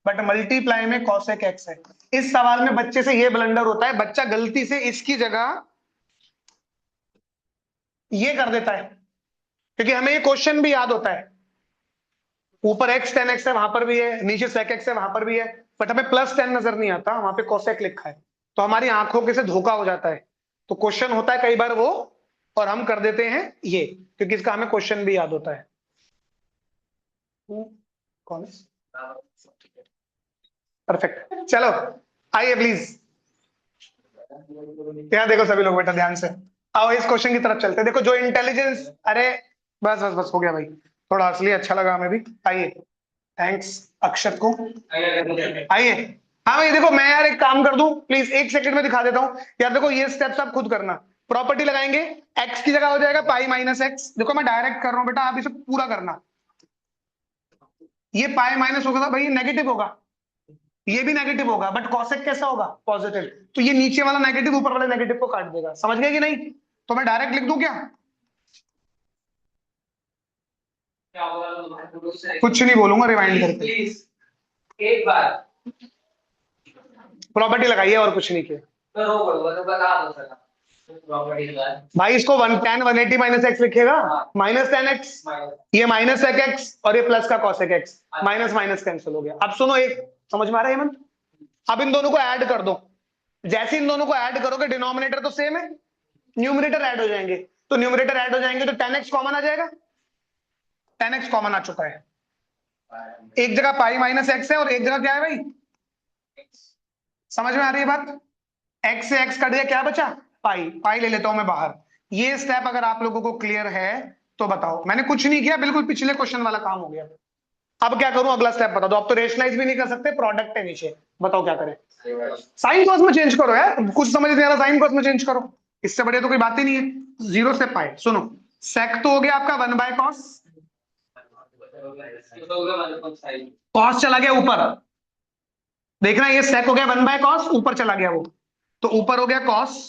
बट मल्टीप्लाई में cosec x है। इस सवाल में बच्चे से ये ब्लंडर होता है, बच्चा गलती से इसकी जगह ये कर देता है, क्योंकि हमें ये क्वेश्चन भी याद होता है, ऊपर x tan x है वहां पर भी है, नीचे sec x है वहां पर भी है, बट हमें प्लस 10 नजर नहीं आता, वहां पे cosec लिखा है, तो हमारी आंखों के से धोखा हो जाता है। तो क्वेश्चन होता है कई बार वो, और हम कर देते हैं ये, क्योंकि इसका हमें क्वेश्चन भी याद होता है। कौन, परफेक्ट, चलो आइए प्लीज, यहाँ देखो सभी लोग बेटा ध्यान से, आओ इस क्वेश्चन की तरफ चलते हैं। देखो जो इंटेलिजेंस, अरे बस बस बस हो गया भाई, थोड़ा असली अच्छा लगा हमें भी। आइए, थैंक्स अक्षत को, आइए। हाँ भाई देखो, मैं यार एक काम कर दूं प्लीज, 1 सेकंड में दिखा देता हूँ यार, देखो ये स्टेप्स आप खुद करना। प्रॉपर्टी लगाएंगे, एक्स की जगह हो जाएगा पाई माइनस एक्स, देखो मैं डायरेक्ट कर रहा हूँ बेटा, आप इसे पूरा करना। ये पाई माइनस होगा भाई, नेगेटिव होगा, ये भी नेगेटिव होगा, बट कॉसेक कैसा होगा, पॉजिटिव, तो ये नीचे वाला नेगेटिव ऊपर वाले नेगेटिव को काट देगा, समझ गए कि नहीं। तो मैं डायरेक्ट लिख दूं क्या, कुछ नहीं बोलूंगा, रिवाइंड करके एक बार प्रॉपर्टी लगाइए और कुछ नहीं किया। तो बता दो भाई इसको 1tan 180 माइनस एक्स लिखेगा, माइनस tan x, ये माइनस sec x और ये प्लस का cosec x, minus minus cancel हो गया। अब सुनो, एक समझ में आ रहा है हेमंत, अब इन दोनों को ऐड कर दो, जैसे इन दोनों को ऐड करोगे डिनोमिनेटर तो सेम है, न्यूमरेटर ऐड हो जाएंगे, तो न्यूमरेटर ऐड हो जाएंगे तो tan x कॉमन आ जाएगा, tan x कॉमन आ चुका है, एक जगह पाई माइनस एक्स है और एक जगह क्या है भाई, समझ में आ रही है बात, x से x कट गया, क्या बचा पाई, पाई ले लेता हूं मैं बाहर। ये स्टेप अगर आप लोगों को क्लियर है तो बताओ, मैंने कुछ नहीं किया, बिल्कुल पिछले क्वेश्चन वाला काम हो गया। अब क्या करूं, अगला स्टेप बता दो, अब तो रेशनलाइज भी नहीं कर सकते, प्रोडक्ट है नीचे, बताओ क्या करें, साइन क्रॉस में चेंज करो यार, कुछ समझ नहीं आ रहा, साइन क्रॉस में चेंज करो, इससे बढ़िया तो कोई बात ही नहीं है। 0 से पाई, सुनो सेक तो हो गया आपका 1 बाय कॉस, कॉस चला गया ऊपर, देखना ये सेक हो गया 1 बाय कॉस, ऊपर चला गया वो, तो ऊपर हो गया कॉस,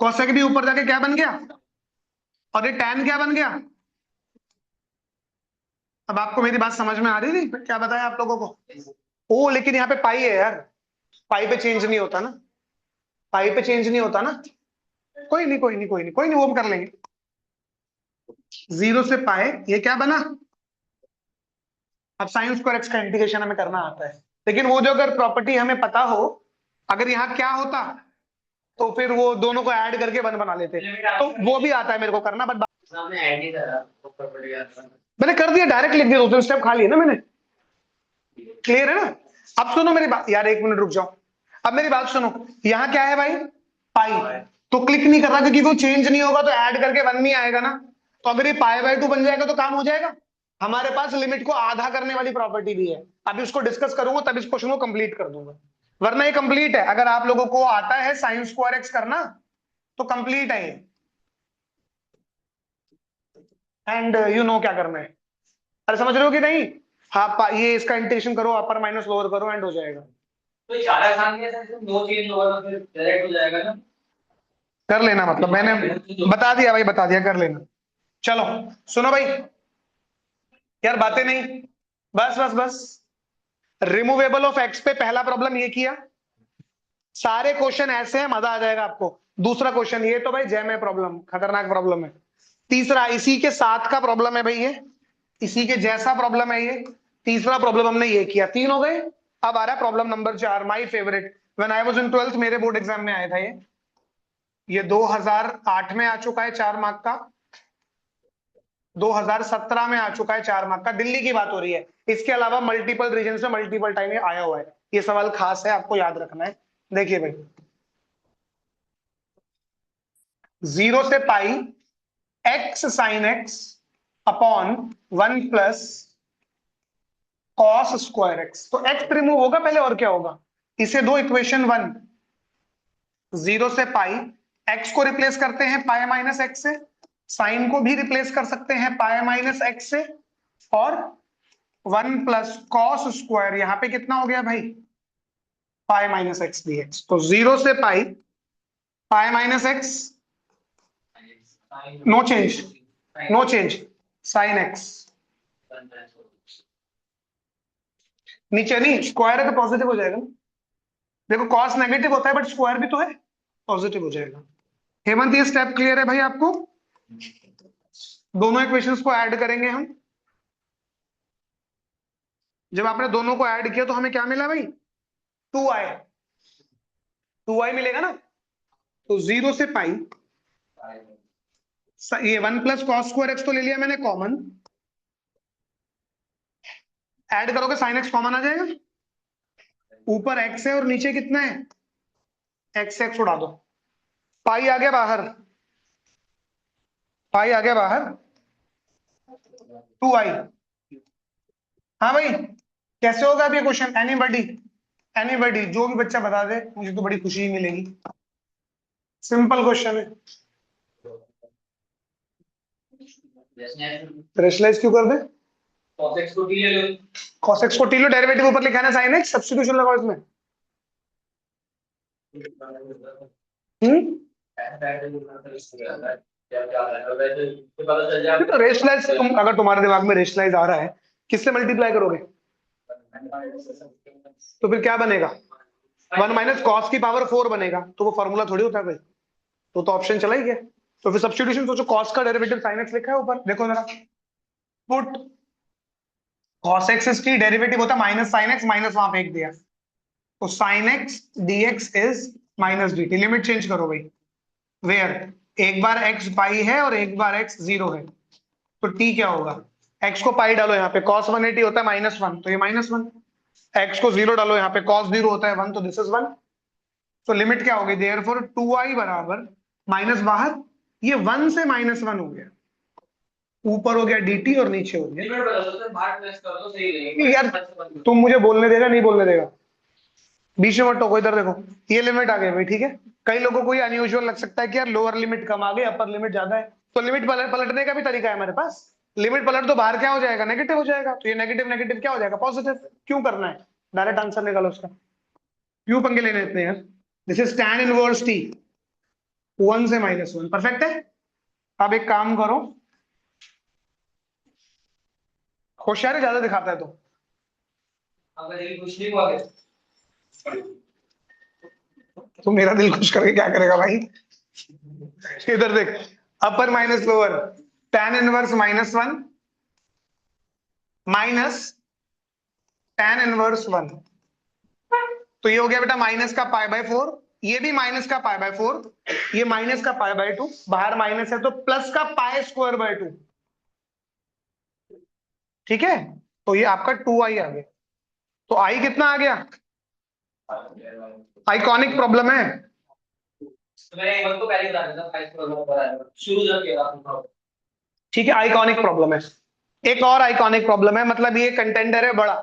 कॉसेक भी ऊपर जाके क्या बन गया, और ये टैन क्या बन गया। अब आपको मेरी बात समझ में आ रही थी, क्या बताया आप लोगों को, ओ लेकिन यहाँ पे पाई है यार, पाई पे चेंज नहीं होता ना, पाई पे चेंज नहीं होता ना, कोई नहीं कोई नहीं कोई नहीं कोई नहीं, वो हम कर लेंगे। 0 से पाए ये क्या बना, अब साइन स्क्वायर एक्स का इंटीग्रेशन हमें करना आता है, लेकिन वो जो अगर प्रॉपर्टी हमें पता हो, अगर यहाँ क्या होता तो फिर वो दोनों को ऐड करके 1 बना लेते, तो वो भी आता है मेरे को करना, बट मैंने कर दिया, डायरेक्ट लिख दिया, 2 स्टेप खा लिए ना मैंने, क्लियर है ना। अब सुनो मेरी बात यार, 1 मिनट रुक जाओ, अब मेरी बात सुनो, यहाँ क्या है भाई, पाई, तो क्लिक नहीं कर रहा क्योंकि वो चेंज नहीं होगा, तो ऐड करके 1 नहीं आएगा ना, तो अगर ये पाई बाय 2 बन जाएगा तो काम हो जाएगा। हमारे पास लिमिट को आधा करने वाली प्रॉपर्टी भी है, अभी उसको डिस्कस करूंगा, तब इस क्वेश्चन को कंप्लीट कर दूंगा। वरना ये कंप्लीट है। अगर आप लोगों को आता है साइन स्क्वायर एक्स करना तो कंप्लीट है ये, एंड यू नो क्या करना है। अरे समझ रहे हो कि नहीं? हाँ, ये इसका इंटीग्रेशन करो, अपर माइनस लोअर करो, एंड हो जाएगा। तो ये ज्यादा आसान नहीं है सर, दो चेंज होगा तो फिर डायरेक्ट हो जाएगा ना। कर लेना, मतलब मैंने बता दिया भाई, बता दिया, कर लेना। चलो सुनो भाई, यार बातें नहीं, बस बस बस। रिमूवेबल ऑफ एक्स पे पहला प्रॉब्लम ये किया, सारे क्वेश्चन ऐसे हैं, मजा आ जाएगा आपको। दूसरा क्वेश्चन ये तो भाई जैम है, प्रॉब्लम खतरनाक प्रॉब्लम है। तीसरा इसी के साथ का प्रॉब्लम है भाई, ये इसी के जैसा प्रॉब्लम है ये। तीसरा प्रॉब्लम हमने ये किया, 3 हो गए। अब आ रहा है problem number 4, my favourite. When I was in 12th मेरे बोर्ड एग्जाम में आया था ये 2008 में आ चुका है 4 मार्क का, 2017 में आ चुका है 4 मार्क का। दिल्ली की बात हो रही है, इसके अलावा मल्टीपल रीजन से मल्टीपल टाइम आया हुआ है। ये सवाल खास है, आपको याद रखना है। देखिए भाई, 0 से pi x sine x upon 1 plus cos square x. तो एक्स रिमूव होगा पहले, और क्या होगा, इसे दो इक्वेशन 1। 0 से पाई, एक्स को रिप्लेस करते हैं पाई माइनस एक्स से, साइन को भी रिप्लेस कर सकते हैं पाई माइनस एक्स से, और 1 प्लस कॉस स्क्वायर, यहां पे कितना हो गया भाई, pi minus x D x. तो 0 से pi, pi minus x, no change, no change, sine x. नीचे नहीं, स्क्वायर है तो पॉजिटिव हो जाएगा। देखो कॉस नेगेटिव होता है बट स्क्वायर भी तो है, पॉजिटिव हो जाएगा। हेमंत ये स्टेप क्लियर है भाई आपको? दोनों इक्वेशंस को ऐड करेंगे हम। जब आपने दोनों को ऐड किया तो हमें क्या मिला भाई, 2i, 2i मिलेगा ना। तो 0 से पाई, ये 1 प्लस कॉस स्क्वायर एक्स तो ले लिया मैंने कॉमन, ऐड करोगे साइन एक्स कॉमन आ जाएगा। ऊपर एक्स है और नीचे कितना है, एक्स एक्स उड़ा दो, पाई आ गया बाहर, पाई आ गया बाहर, 2i। हाँ भाई, कैसे होगा अब ये क्वेश्चन, एनीबडी, एनीबडी जो भी बच्चा बता दे मुझे तो बड़ी खुशी मिलेगी। सिंपल क्वेश्चन है। रेशनलाइज क्यों कर दे, cos x को t ले लो। cos x को t लो, डेरिवेटिव ऊपर लिखा है ना साइन x, सब्स्टिट्यूशन लगाओ इसमें। तो रेशनलाइज, तुम अगर तुम्हारे दिमाग में रेशनलाइज आ रहा है, किससे मल्टीप्लाई करोगे, तो फिर क्या बनेगा, 1 माइनस कॉस की पावर 4 बनेगा। तो वो फॉर्मूला थोड़ी होता है भाई, तो ऑप्शन चला ही गया। तो फिर सब्स्टिट्यूशन सोचो, कॉस का डेरिवेटिव साइन एक्स लिखा है ऊपर, देखो जरा, put cos x is t, derivative होता है माइनस साइन एक्स, माइनस वहां फेंक दिया, तो sine x dx is minus dt। Limit change करो भाई, वेयर एक बार x पाई है और एक बार x 0 है, तो t क्या होगा, x को पाई डालो यहाँ पे, cos 180 होता है -1, तो ये -1, x को 0 डालो यहाँ पे, cos 0 होता है 1, तो दिस इज 1। तो लिमिट क्या होगी, देयरफॉर 2i बराबर, माइनस बाहर, ये 1 से -1 हो गया, ऊपर हो गया dt और नीचे हो गया। लिमिट बदल दो सर, बाहर प्रेस कर दो, सही रहेगा। यार तुम मुझे बोलने देगा, नहीं बोलने देगा, बीच में मत टोको। इधर देखो, ये लिमिट आ गई भाई, ठीक है। कई लोगों को ये अनयूजुअल लग सकता है कि यार लोअर लिमिट कम आ गई, अपर लिमिट ज्यादा है, तो लिमिट पलटने का भी तरीका है हमारे पास। लिमिट पलट दो, बाहर क्या हो जाएगा, नेगेटिव हो जाएगा, तो ये नेगेटिव नेगेटिव क्या हो जाएगा, पॉजिटिव। क्यों करना है, डायरेक्ट आंसर निकालो उसका, क्यों पंगे लेने इतने यार। This is tan inverse t, 1 से -1, परफेक्ट है। अब एक काम करो, होशियारी ज्यादा दिखाता है तो अगर ये कुछ नहीं हुआ क्या? तो मेरा दिल खुश करके क्या करेगा भाई। इधर देख, अपर minus lower, tan inverse -1 minus tan inverse 1, तो ये हो गया बेटा माइनस का π/4, ये भी माइनस का π/4, ये माइनस का π/2, बाहर माइनस है तो प्लस का π²/2, ठीक है। तो ये आपका 2i आ गया, तो i कितना आ गया, आइकॉनिक प्रॉब्लम है। तो मैंने एक बार तो पहले बता दिया था, 5 प्रॉब्लम बता दिया शुरू जब किया था। ठीक है, आइकॉनिक प्रॉब्लम है। एक और आइकॉनिक प्रॉब्लम है, मतलब ये कंटेंडर है बड़ा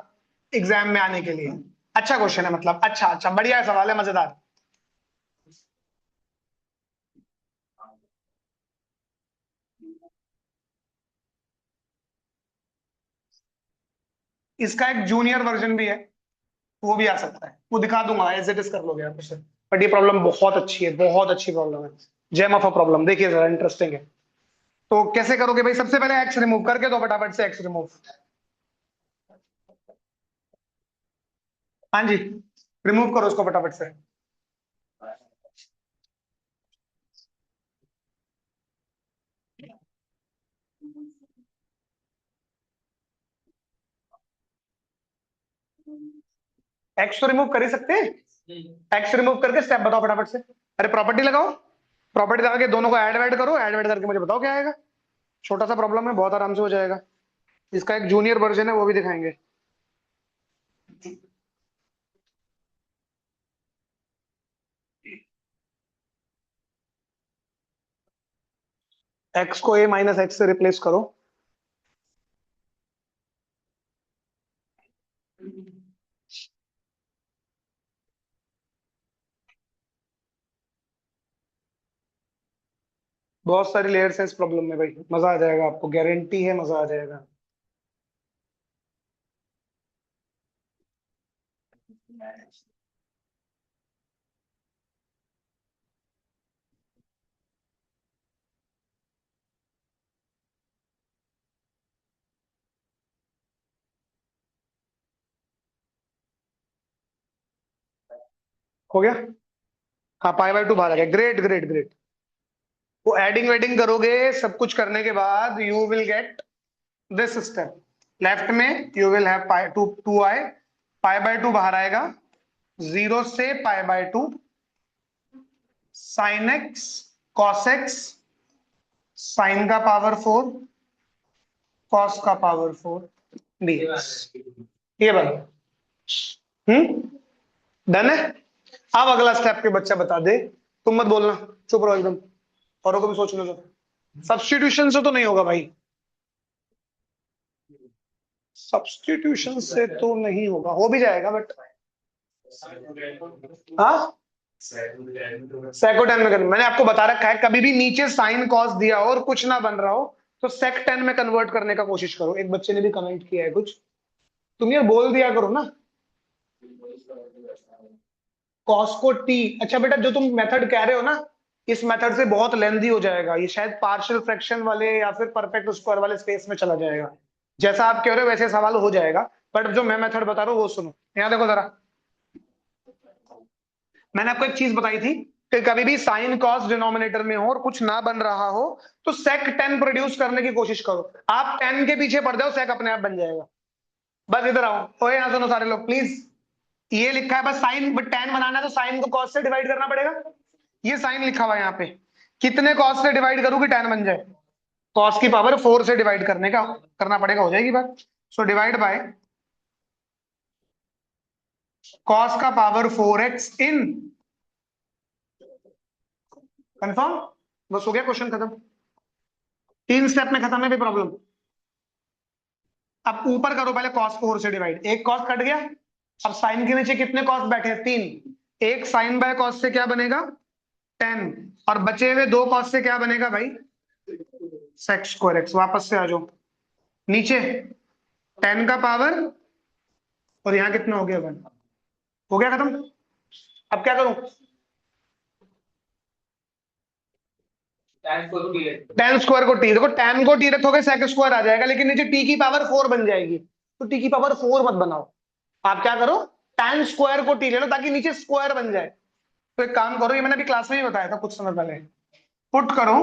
एग्जाम में आने के लिए। अच्छा क्वेश्चन है, मतलब अच्छा अच्छा बढ़िया सवाल है, मजेदार। इसका एक जूनियर वर्जन भी है, वो भी आ सकता है, वो दिखा दूंगा, एज इट इज कर लोगे आप उसे। बट ये प्रॉब्लम बहुत अच्छी है, बहुत अच्छी प्रॉब्लम है। जेम ऑफ अ प्रॉब्लम, देखिए जरा, इंटरेस्टिंग है। तो कैसे करोगे भाई? सबसे पहले एक्स रिमूव करके दो फटाफट से, एक्स रिमूव। हाँ जी, रिमूव करो उसको फटाफट से। एक्स तो रिमूव कर ही सकते हैं। एक्स रिमूव करके स्टेप बताओ फटाफट से। अरे प्रॉपर्टी लगाओ, प्रॉपर्टी लगा के दोनों को ऐड वैड करो, ऐड वैड करके मुझे बताओ क्या आएगा। छोटा सा प्रॉब्लम है, बहुत आराम से हो जाएगा। इसका एक जूनियर वर्जन है, वो भी दिखाएंगे। एक्स को ए माइनस एक्स से रिप्लेस करो। बहुत सारी लेयर्स हैं इस प्रॉब्लम में भाई, मजा आ जाएगा आपको, गारंटी है मजा आ जाएगा। हो गया? हाँ, पाई बाय 2 बाहर आ गया, ग्रेट ग्रेट ग्रेट। वो एडिंग वेडिंग करोगे सब कुछ करने के बाद, you will get this step. Left में you will have pi two, 2i, pi by 2 बाहर आएगा, 0 से pi by 2, sine x cos x, sine का पावर 4, कॉस का पावर 4 dx। ये बन, डन है। अब अगला स्टेप के बच्चा बता दे, तुम मत बोलना, चुप रहो एकदम, औरों को भी सोचने दो। सब्स्टिट्यूशन से तो नहीं होगा भाई, सब्स्टिट्यूशन से तो नहीं होगा, हो भी जाएगा बट। हाँ, सेको टेन में मैंने आपको बता रखा है, कभी भी नीचे साइन कॉस दिया हो और कुछ ना बन रहा हो तो सेक 10 में कन्वर्ट करने का कोशिश करो। एक बच्चे ने भी कमेंट किया है कुछ, तुम ये बोल दिया करो ना, कॉस को टी। अच्छा बेटा, जो तुम मेथड कह रहे हो ना, इस मेथड से बहुत लेंदी हो जाएगा ये, शायद पार्शियल फ्रैक्शन वाले या फिर परफेक्ट स्क्वायर वाले स्पेस में चला जाएगा। जैसा आप कह रहे हो वैसे सवाल हो जाएगा, बट जो मैं मेथड बता रहा हूँ वो सुनो। यहाँ देखो जरा, मैंने आपको एक चीज बताई थी कि कभी भी साइन कॉस डिनोमिनेटर में हो और कुछ ना बन रहा हो तो सेक 10 प्रोड्यूस करने की कोशिश करो। आप 10 के पीछे पड़ जाओ, सेक अपने आप बन जाएगा। बस इधर आओ, ओए यहाँ सुनो सारे लोग प्लीज। ये लिखा है बस साइन, बट 10 बनाना है तो साइन को कॉस से डिवाइड करना पड़ेगा। ये साइन लिखा हुआ है यहाँ पे, कितने कॉस से डिवाइड करूँ कि 10 बन जाए? कॉस की पावर 4 से डिवाइड करने का करना पड़ेगा, हो जाएगी बात। सो डिवाइड बाय कॉस का पावर 4x इन, कंफर्म? बस हो गया, क्वेश्चन खत्म। 3 स्टेप में खत्म है भी प्रॉब्लम। अब ऊपर करो पहले कॉस 4 से डिवाइड, एक कॉस कट गया। अब साइन के नीचे कितने कॉस बैठे हैं? 3। एक साइन बाय कॉस से क्या बनेगा? 10। और बचे हुए 2 कॉस से क्या बनेगा भाई? Sec square x. वापस से आ जाओ नीचे, 10 का पावर, और यहाँ कितना हो गया 1। हो गया खत्म। अब क्या करूं? टेन स्क्वायर को टी, देखो टेन को टी रखोगे सेक स्क्वायर आ जाएगा, लेकिन नीचे टी की पावर 4 बन जाएगी, तो टी की पावर 4 मत बनाओ। आप क्या करो, टेन स्क्वायर को टी ले लो ताकि नीचे स्क्वायर बन जाए। तो एक काम करो, ये मैंने अभी क्लास में ही बताया था कुछ समय पहले, पुट करो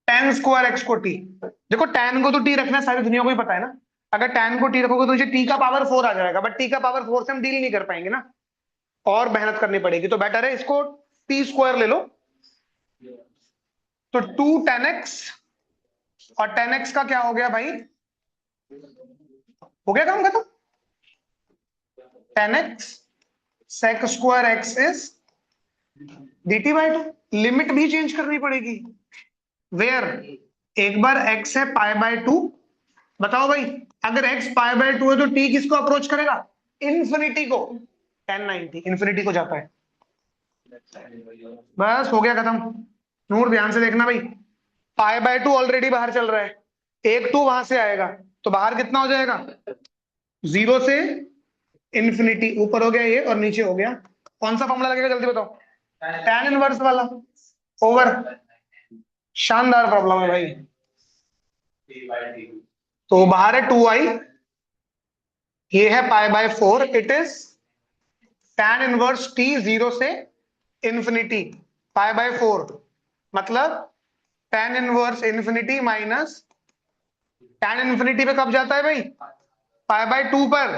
टेन स्क्वायर एक्स को टी। देखो टेन को तो टी रखना सारी दुनिया को ही पता है ना, अगर टेन को टी रखोगे तो नीचे टी का पावर 4 आ जाएगा, बट टी का पावर 4 से हम डील नहीं कर पाएंगे ना, और मेहनत करनी पड़ेगी। तो बेटर है इसको टी स्क्वायर ले लो। तो 2 10x, और 10x का क्या हो गया भाई? हो गया काम खत्म। 10x sec square x is dt/2। Limit भी चेंज करनी पड़ेगी, वेयर एक बार x है पाई बाय 2, बताओ भाई अगर x पाई बाय 2 है तो t किसको अप्रोच करेगा? इन्फिनिटी को। 1090 इन्फिनिटी को जाता है। बस हो गया खत्म। नूर ध्यान से देखना भाई, पाई बाय 2 ऑलरेडी बाहर चल रहा है, एक 2 वहां से आएगा तो बाहर कितना हो जाएगा? 0 से इन्फिनिटी। ऊपर हो गया ये और नीचे हो गया। कौन सा फॉर्मूला लगेगा जल्दी बताओ? tan इनवर्स वाला। ओवर। शानदार प्रॉब्लम है भाई। तो बाहर है 2i, ये है pi by 4, it is tan inverse t 0 से इन्फिनिटी पाई बाय 4, मतलब tan inverse infinity minus tan infinity पे कब जाता है भाई? पाई बाय 2 पर।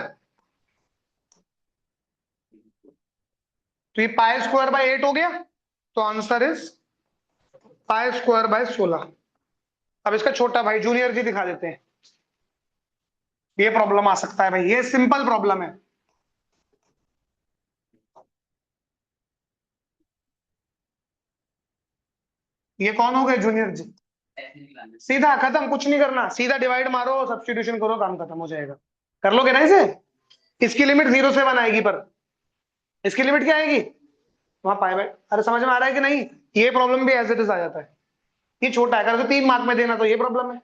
तो ये पाई स्क्वायर बाय 8 हो गया, तो answer is pi square by 16। अब इसका छोटा भाई जूनियर जी दिखा देते हैं। ये प्रॉब्लम आ सकता है भाई, ये सिंपल प्रॉब्लम है। ये कौन हो गए जूनियर जी? सीधा खत्म, कुछ नहीं करना, सीधा डिवाइड मारो, सब्स्टिट्यूशन करो, काम खत्म हो जाएगा। कर लोगे ना इसे? इसकी लिमिट 0 से 1 आएगी, पर इसकी लिमिट क्या आएगी? वहां पाई बाय, अरे समझ में आ रहा है कि नहीं? ये प्रॉब्लम भी एज इट इज आ जाता है। ये छोटा है, अगर तो 3 मार्क में देना तो ये प्रॉब्लम है,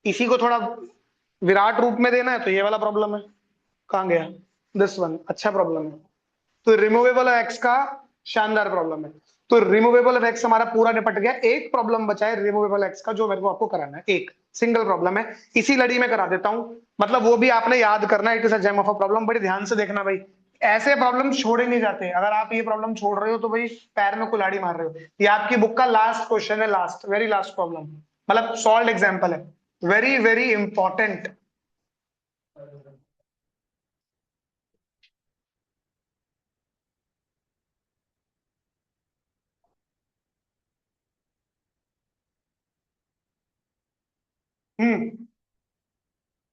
इसी को थोड़ा विराट रूप में देना है तो ये वाला प्रॉब्लम है। कहां गया दिस वन? अच्छा प्रॉब्लम है। तो रिमूवेबल एक्स का शानदार प्रॉब्लम है। तो रिमूवेबल एक्स हमारा पूरा निपट गया। एक प्रॉब्लम बचा है रिमूवेबल एक्स का, जो मेरे को आपको कराना है, एक सिंगल प्रॉब्लम है, इसी लड़ी में करा देता हूं। मतलब वो भी आपने याद करना है, it is a gem of a problem. बड़े ध्यान से देखना भाई, ऐसे प्रॉब्लम छोड़े नहीं जाते। अगर आप ये प्रॉब्लम छोड़ रहे हो तो भाई पैर में कुल्हाड़ी मार रहे हो। ये आपकी बुक का लास्ट क्वेश्चन है, लास्ट वेरी लास्ट प्रॉब्लम, मतलब सॉल्व एग्जाम्पल है, वेरी वेरी इंपॉर्टेंट।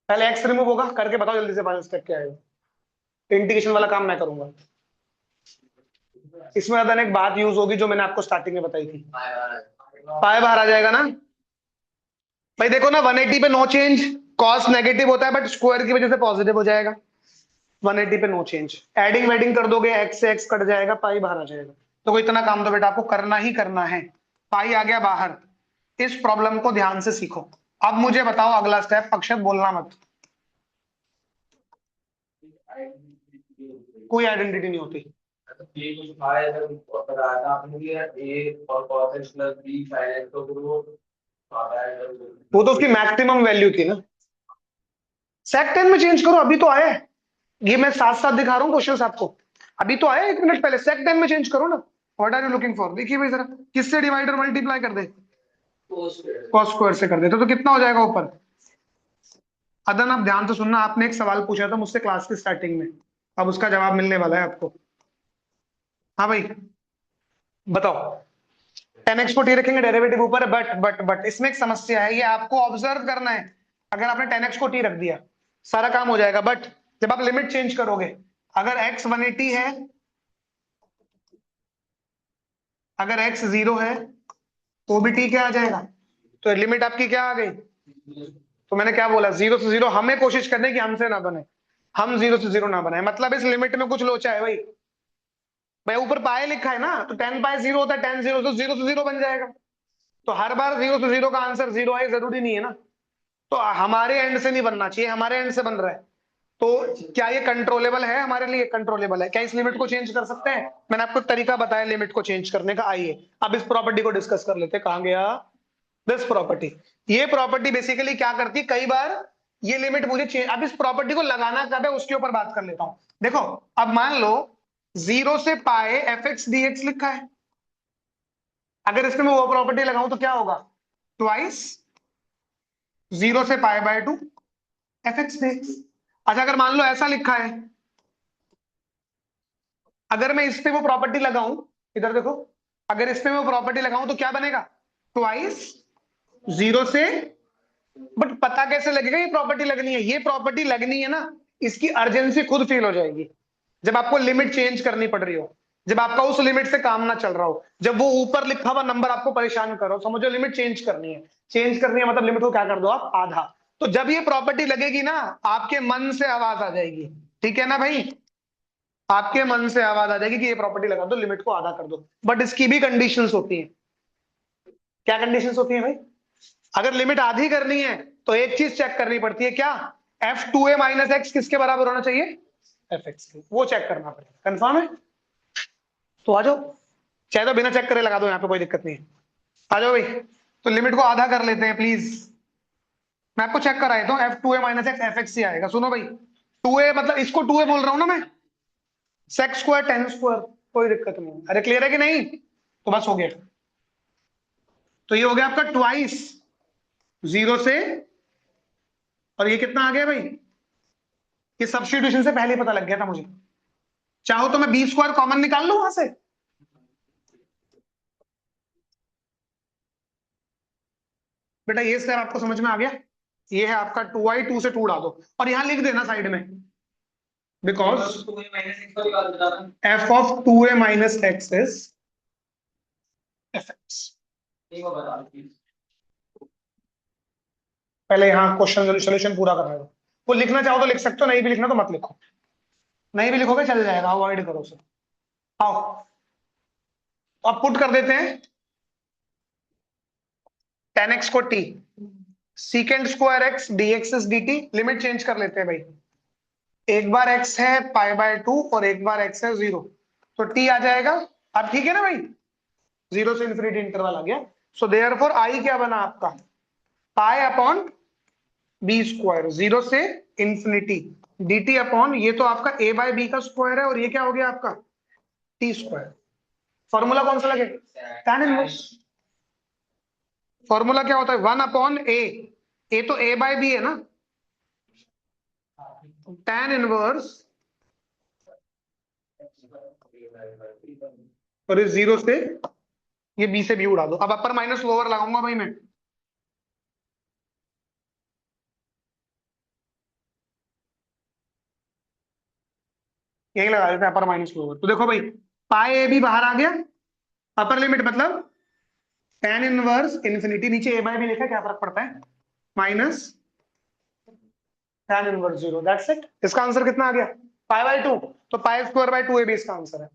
पहले एक्स रिमूव होगा, करके बताओ जल्दी से 5 स्टेप क्या है। इंटीग्रेशन वाला काम मैं करूंगा। इसमें अदन एक बात यूज होगी जो मैंने आपको स्टार्टिंग में बताई थी, पाए बाहर आ जाएगा ना भाई। देखो ना 180 पे नो चेंज, कॉस नेगेटिव होता है बट स्क्वायर की वजह से पॉजिटिव हो जाएगा। 180 पे नो चेंज, एडिंग वेडिंग कर दोगे, एक्स से एक्स कट जाएगा, पाई बाहर आ जाएगा। तो कोई इतना काम तो बेटा आपको करना ही करना है। पाई आ गया बाहर। इस प्रॉब्लम को ध्यान से सीखो। अब मुझे बताओ अगला स्टेप, अक्षत बोलना मत, कोई आइडेंटिटी नहीं होती। ये कुछ आया था बताया था आपने कि a और cos x plus b sin x तो फिर वो आता है वो तो उसकी मैक्सिमम वैल्यू थी ना। सेक 10 में चेंज करो, अभी तो आया है। ये मैं साथ साथ दिखा रहा हूँ क्वेश्चन आपको, अभी तो आया 1 मिनट पहले। सेक 10 में चेंज करो ना। What are you looking for? देखिए भाई जरा, किससे डिवाइडर मल्टीप्लाई कर दे? कॉस स्क्वायर से कर दे तो कितना हो जाएगा ऊपर? अदन आप ध्यान से सुनना, आपने एक सवाल पूछा था मुझसे क्लास की स्टार्टिंग में, अब उसका जवाब मिलने वाला है आपको। हाँ भाई बताओ। 10x को टी रखेंगे, डेरिवेटिव ऊपर है, बट इसमें एक समस्या है, ये आपको ऑब्जर्व करना है। अगर आपने 10x को टी रख दिया सारा काम हो जाएगा, बट जब आप लिमिट चेंज करोगे, अगर x 180 है, अगर x 0 है तो भी t क्या आ जाएगा? तो लिमिट आपकी क्या आ गई? तो मैंने क्या बोला, 0 से 0 हमें कोशिश करने की, हमसे ना बने, हम 0 से 0 ना बनाए। मतलब इस लिमिट में कुछ लोचा है भाई। भाई ऊपर पाए लिखा है ना, तो 10 पाए 0 होता है, 10 0 तो 0 से 0 बन जाएगा। तो हर बार 0 से 0 का आंसर 0 आए जरूरी नहीं है ना। तो हमारे एंड से नहीं बनना चाहिए, हमारे एंड से बन रहा है। तो क्या ये कंट्रोलेबल है? हमारे लिए कंट्रोलेबल है। क्या इस लिमिट को चेंज कर सकते हैं? मैंने आपको तरीका बताया लिमिट को चेंज करने का। आइए अब इस प्रॉपर्टी को डिस्कस कर लेते हैं। कहां गया दिस प्रॉपर्टी? ये प्रॉपर्टी बेसिकली क्या करती है, कई बार ये लिमिट मुझे चेंज, अब इस प्रॉपर्टी को लगाना कब है उसके ऊपर बात कर लेता हूं। देखो अब मान लो 0 से पाए एफ एक्स डी एक्स लिखा है, अगर इसमें मैं वो प्रॉपर्टी लगाऊं तो क्या होगा? ट्वाइस 0 से pi by 2 F x D x. अच्छा अगर मान लो ऐसा लिखा है, अगर मैं इस पे वो प्रॉपर्टी लगाऊं, इधर देखो, अगर इस पे मैं वो प्रॉपर्टी लगाऊं तो क्या बनेगा? ट्वाइस 0 से, बट पता कैसे लगेगा ये प्रॉपर्टी लगनी है? ये प्रॉपर्टी लगनी है ना, इसकी अर्जेंसी खुद फील हो जाएगी जब आपको लिमिट चेंज करनी पड़ रही हो, जब आपका उस लिमिट से काम ना चल रहा हो, जब वो ऊपर लिखा हुआ नंबर आपको परेशान करो, समझो लिमिट चेंज करनी है। चेंज करनी है मतलब लिमिट को क्या कर दो आप? आधा। तो जब ये प्रॉपर्टी लगेगी ना, आपके मन से आवाज आ जाएगी, ठीक है ना भाई, आपके मन से आवाज आ जाएगी कि ये प्रॉपर्टी लगा दो, लिमिट को आधा कर दो। बट इसकी भी कंडीशंस होती हैं। क्या कंडीशंस होती हैं भाई? अगर लिमिट आधी करनी है तो एक चीज चेक करनी पड़ती है, क्या? f2a माइनस एक्स किसके बराबर होना चाहिए? fx के। वो चेक करना पड़ेगा। कंफर्म है? तो आ जाओ, चाहे तो बिना चेक करे लगा दो, यहाँ पे कोई दिक्कत नहीं है। आ जाओ भाई, तो लिमिट को आधा कर लेते हैं प्लीज। मैं आपको चेक करा देता हूँ, f2a minus x f x ही आएगा। सुनो भाई, 2a मतलब इसको 2a बोल रहा हूँ ना मैं, सेक्स स्क्वायर टेन स्क्वायर, कोई दिक्कत नहीं। अरे क्लियर है कि नहीं? तो बस हो गया। तो ये हो गया आपका ट्वाइस 0 से, और ये कितना आ गया भाई? ये सब्स्टिट्यूशन से पहले पता लग गया था मुझे। चाहो तो मैं बी स्क्वायर कॉमन निकाल लूं वहां से। बेटा ये स्टेप आपको समझ में आ गया? ये है आपका 2i, 2 से 2 उड़ा दो और यहां लिख देना साइड में, because f of 2a minus x is fx। पहले यहाँ क्वेश्चन सोल्यूशन पूरा करना है। वो लिखना चाहो तो लिख सकते हो, नहीं भी लिखना तो मत लिखो। नहीं भी लिखोगे चल जाएगा, अवॉइड करो उसे। आओ, तो अब पुट कर देते हैं 10x को t, secant square x dx is dt। Limit change कर लेते हैं भाई। एक बार x है π/2 और एक बार x है 0, तो t आ जाएगा। अब ठीक है ना भाई, 0 से इंफिनिटी इंटरवल आ गया। सो देयरफॉर i क्या बना आपका? पाई अपॉन बी स्क्वायर, 0 से इंफिनिटी dt अपॉन, ये तो आपका a बाय बी का स्क्वायर है, और ये क्या हो गया आपका? T square. फॉर्मूला कौन सा लगे? tan inverse. फॉर्मूला क्या होता है? 1 अपॉन ए तो a बाय बी है ना, tan इनवर्स, और इस 0 से ये b से b उड़ा दो। अब अपर माइनस लोअर लगाऊंगा भाई मैं। यही लगा देते हैं अपर माइनस लोअर। तो देखो भाई, पाई ए बी बाहर आ गया, अपर लिमिट मतलब tan इनवर्स इन्फिनिटी, नीचे ए बाय बी लिखा, क्या फर्क पड़ता है, minus tan inverse 0, that's it. इसका आंसर कितना आ गया? π/2। तो π² /2ab इसका आंसर है।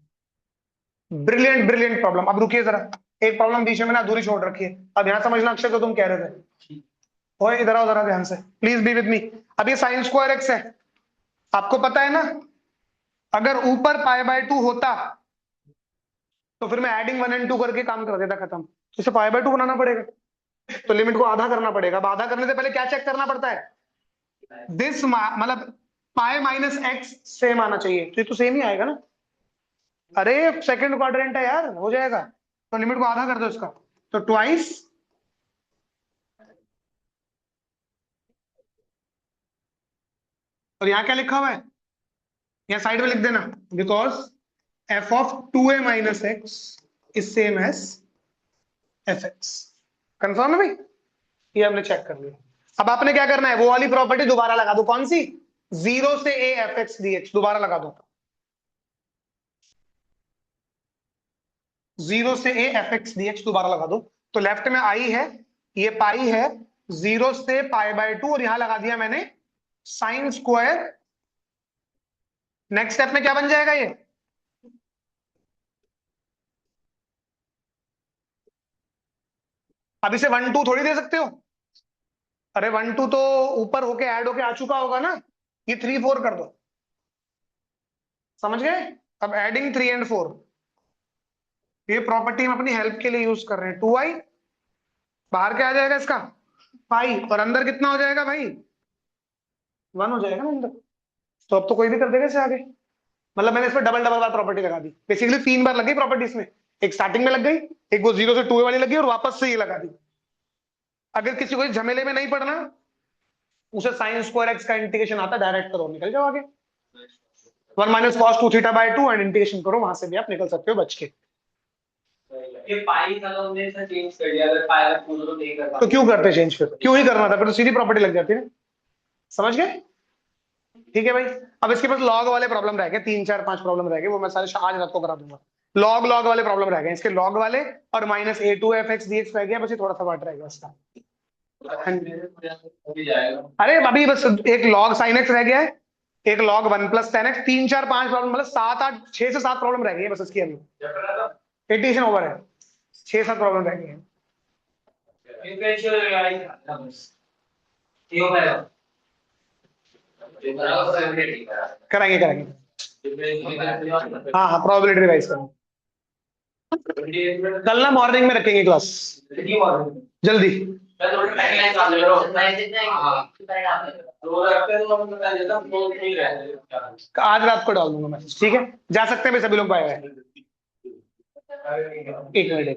Brilliant brilliant problem. अब रुकिए जरा, एक प्रॉब्लम बीच में मैंने अधूरी छोड़ रखी है। अब यहां समझना अक्षय जो तुम कह रहे थे। ओए इधर आओ जरा ध्यान से, प्लीज बी विद मी। अब ये साइन स्क्वायर एक्स है, आपको पता है ना, अगर ऊपर π/2 होता तो फिर मैं एडिंग 1 and 2 करके काम कर देता, खत्म। तो इसे π/2 बनाना पड़ेगा, तो लिमिट को आधा करना पड़ेगा। अब आधा करने से पहले क्या चेक करना पड़ता है? दिस मतलब पाई माइनस एक्स सेम आना चाहिए, तो ये तो सेम ही आएगा ना। अरे सेकंड क्वाड्रेंट है यार, हो जाएगा। तो लिमिट को आधा कर दो इसका, तो ट्वाइस और यहाँ क्या लिखा हुआ है, यहाँ साइड में लिख देना, because f of 2a minus x is same as fx। Confirm है भाई? ये हमने चेक कर लिया। अब आपने क्या करना है, वो वाली प्रॉपर्टी दोबारा लगा दो। कौन सी? 0 से a fx dx दोबारा लगा दो। 0 से a fx dx दोबारा लगा दो। तो लेफ्ट में i है, ये पाई है, 0 से π/2, और यहां लगा दिया मैंने साइन स्क्वायर। नेक्स्ट स्टेप में क्या बन जाएगा ये? अब इसे 1 2 थोड़ी दे सकते हो। अरे 1 2 तो ऊपर होके ऐड होके आ चुका होगा ना, ये 3 4 कर दो। समझ गए? अब एडिंग 3 and 4, ये प्रॉपर्टी हम अपनी हेल्प के लिए यूज कर रहे हैं। 2i बाहर क्या आ जाएगा इसका? पाई, और अंदर कितना हो जाएगा भाई? 1 हो जाएगा ना अंदर। तो अब तो कोई भी कर देगा इसे आगे। मतलब मैंने इसमें डबल डबल बार प्रॉपर्टी लगा दी, बेसिकली 3 बार लग गई प्रॉपर्टी इसमें। एक स्टार्टिंग में लग गई, एक वो 0 से 2 वाली लगी, और वापस से ये लगा दी। अगर किसी को इस झमेले में नहीं पड़ना, उसे साइन स्क्वायर एक्स का इंटीग्रेशन आता है, डायरेक्ट करो, निकल जाओ आगे। 1 माइनस कॉस 2 थीटा/2 एंड इंटीग्रेशन करो, वहां से भी आप निकल सकते हो बच के। ये पाई था तो हमने इसे चेंज कर दिया, अगर पाई पूरा तो नहीं कर तो क्यों करते चेंज? फिर क्यों ही करना था, फिर तो सीधी प्रॉपर्टी लग जाती है ना। समझ गए? ठीक है भाई। अब इसके पास लॉग वाले प्रॉब्लम रह गए, 3 4 5 प्रॉब्लम रह गए, वो मैं सारे आज रात को करा दूंगा। लॉग लॉग वाले प्रॉब्लम रह गए इसके, लॉग वाले, और -a2 fx dx रह गया, बस ये थोड़ा सा पार्ट रह गया इसका। अभी जाएगा। अरे अभी बस एक log sin x रह गया है, एक log 1 + tan x, 3 4 5 प्रॉब्लम, मतलब 7 8 6 से 7 प्रॉब्लम रह गई है बस इसकी अभी। एडिशन ओवर है, 6 7 प्रॉब्लम रह गई है। कराएंगे कराएंगे, हाँ हाँ प्रोबेबिलिटी रिवाइज करेंगे। कल ना मॉर्निंग में रखेंगे क्लास जल्दी। आज रात को डाल दूंगा मैसेज, ठीक है? जा सकते हैं भाई सभी लोग, बाय बाय। एक मिनट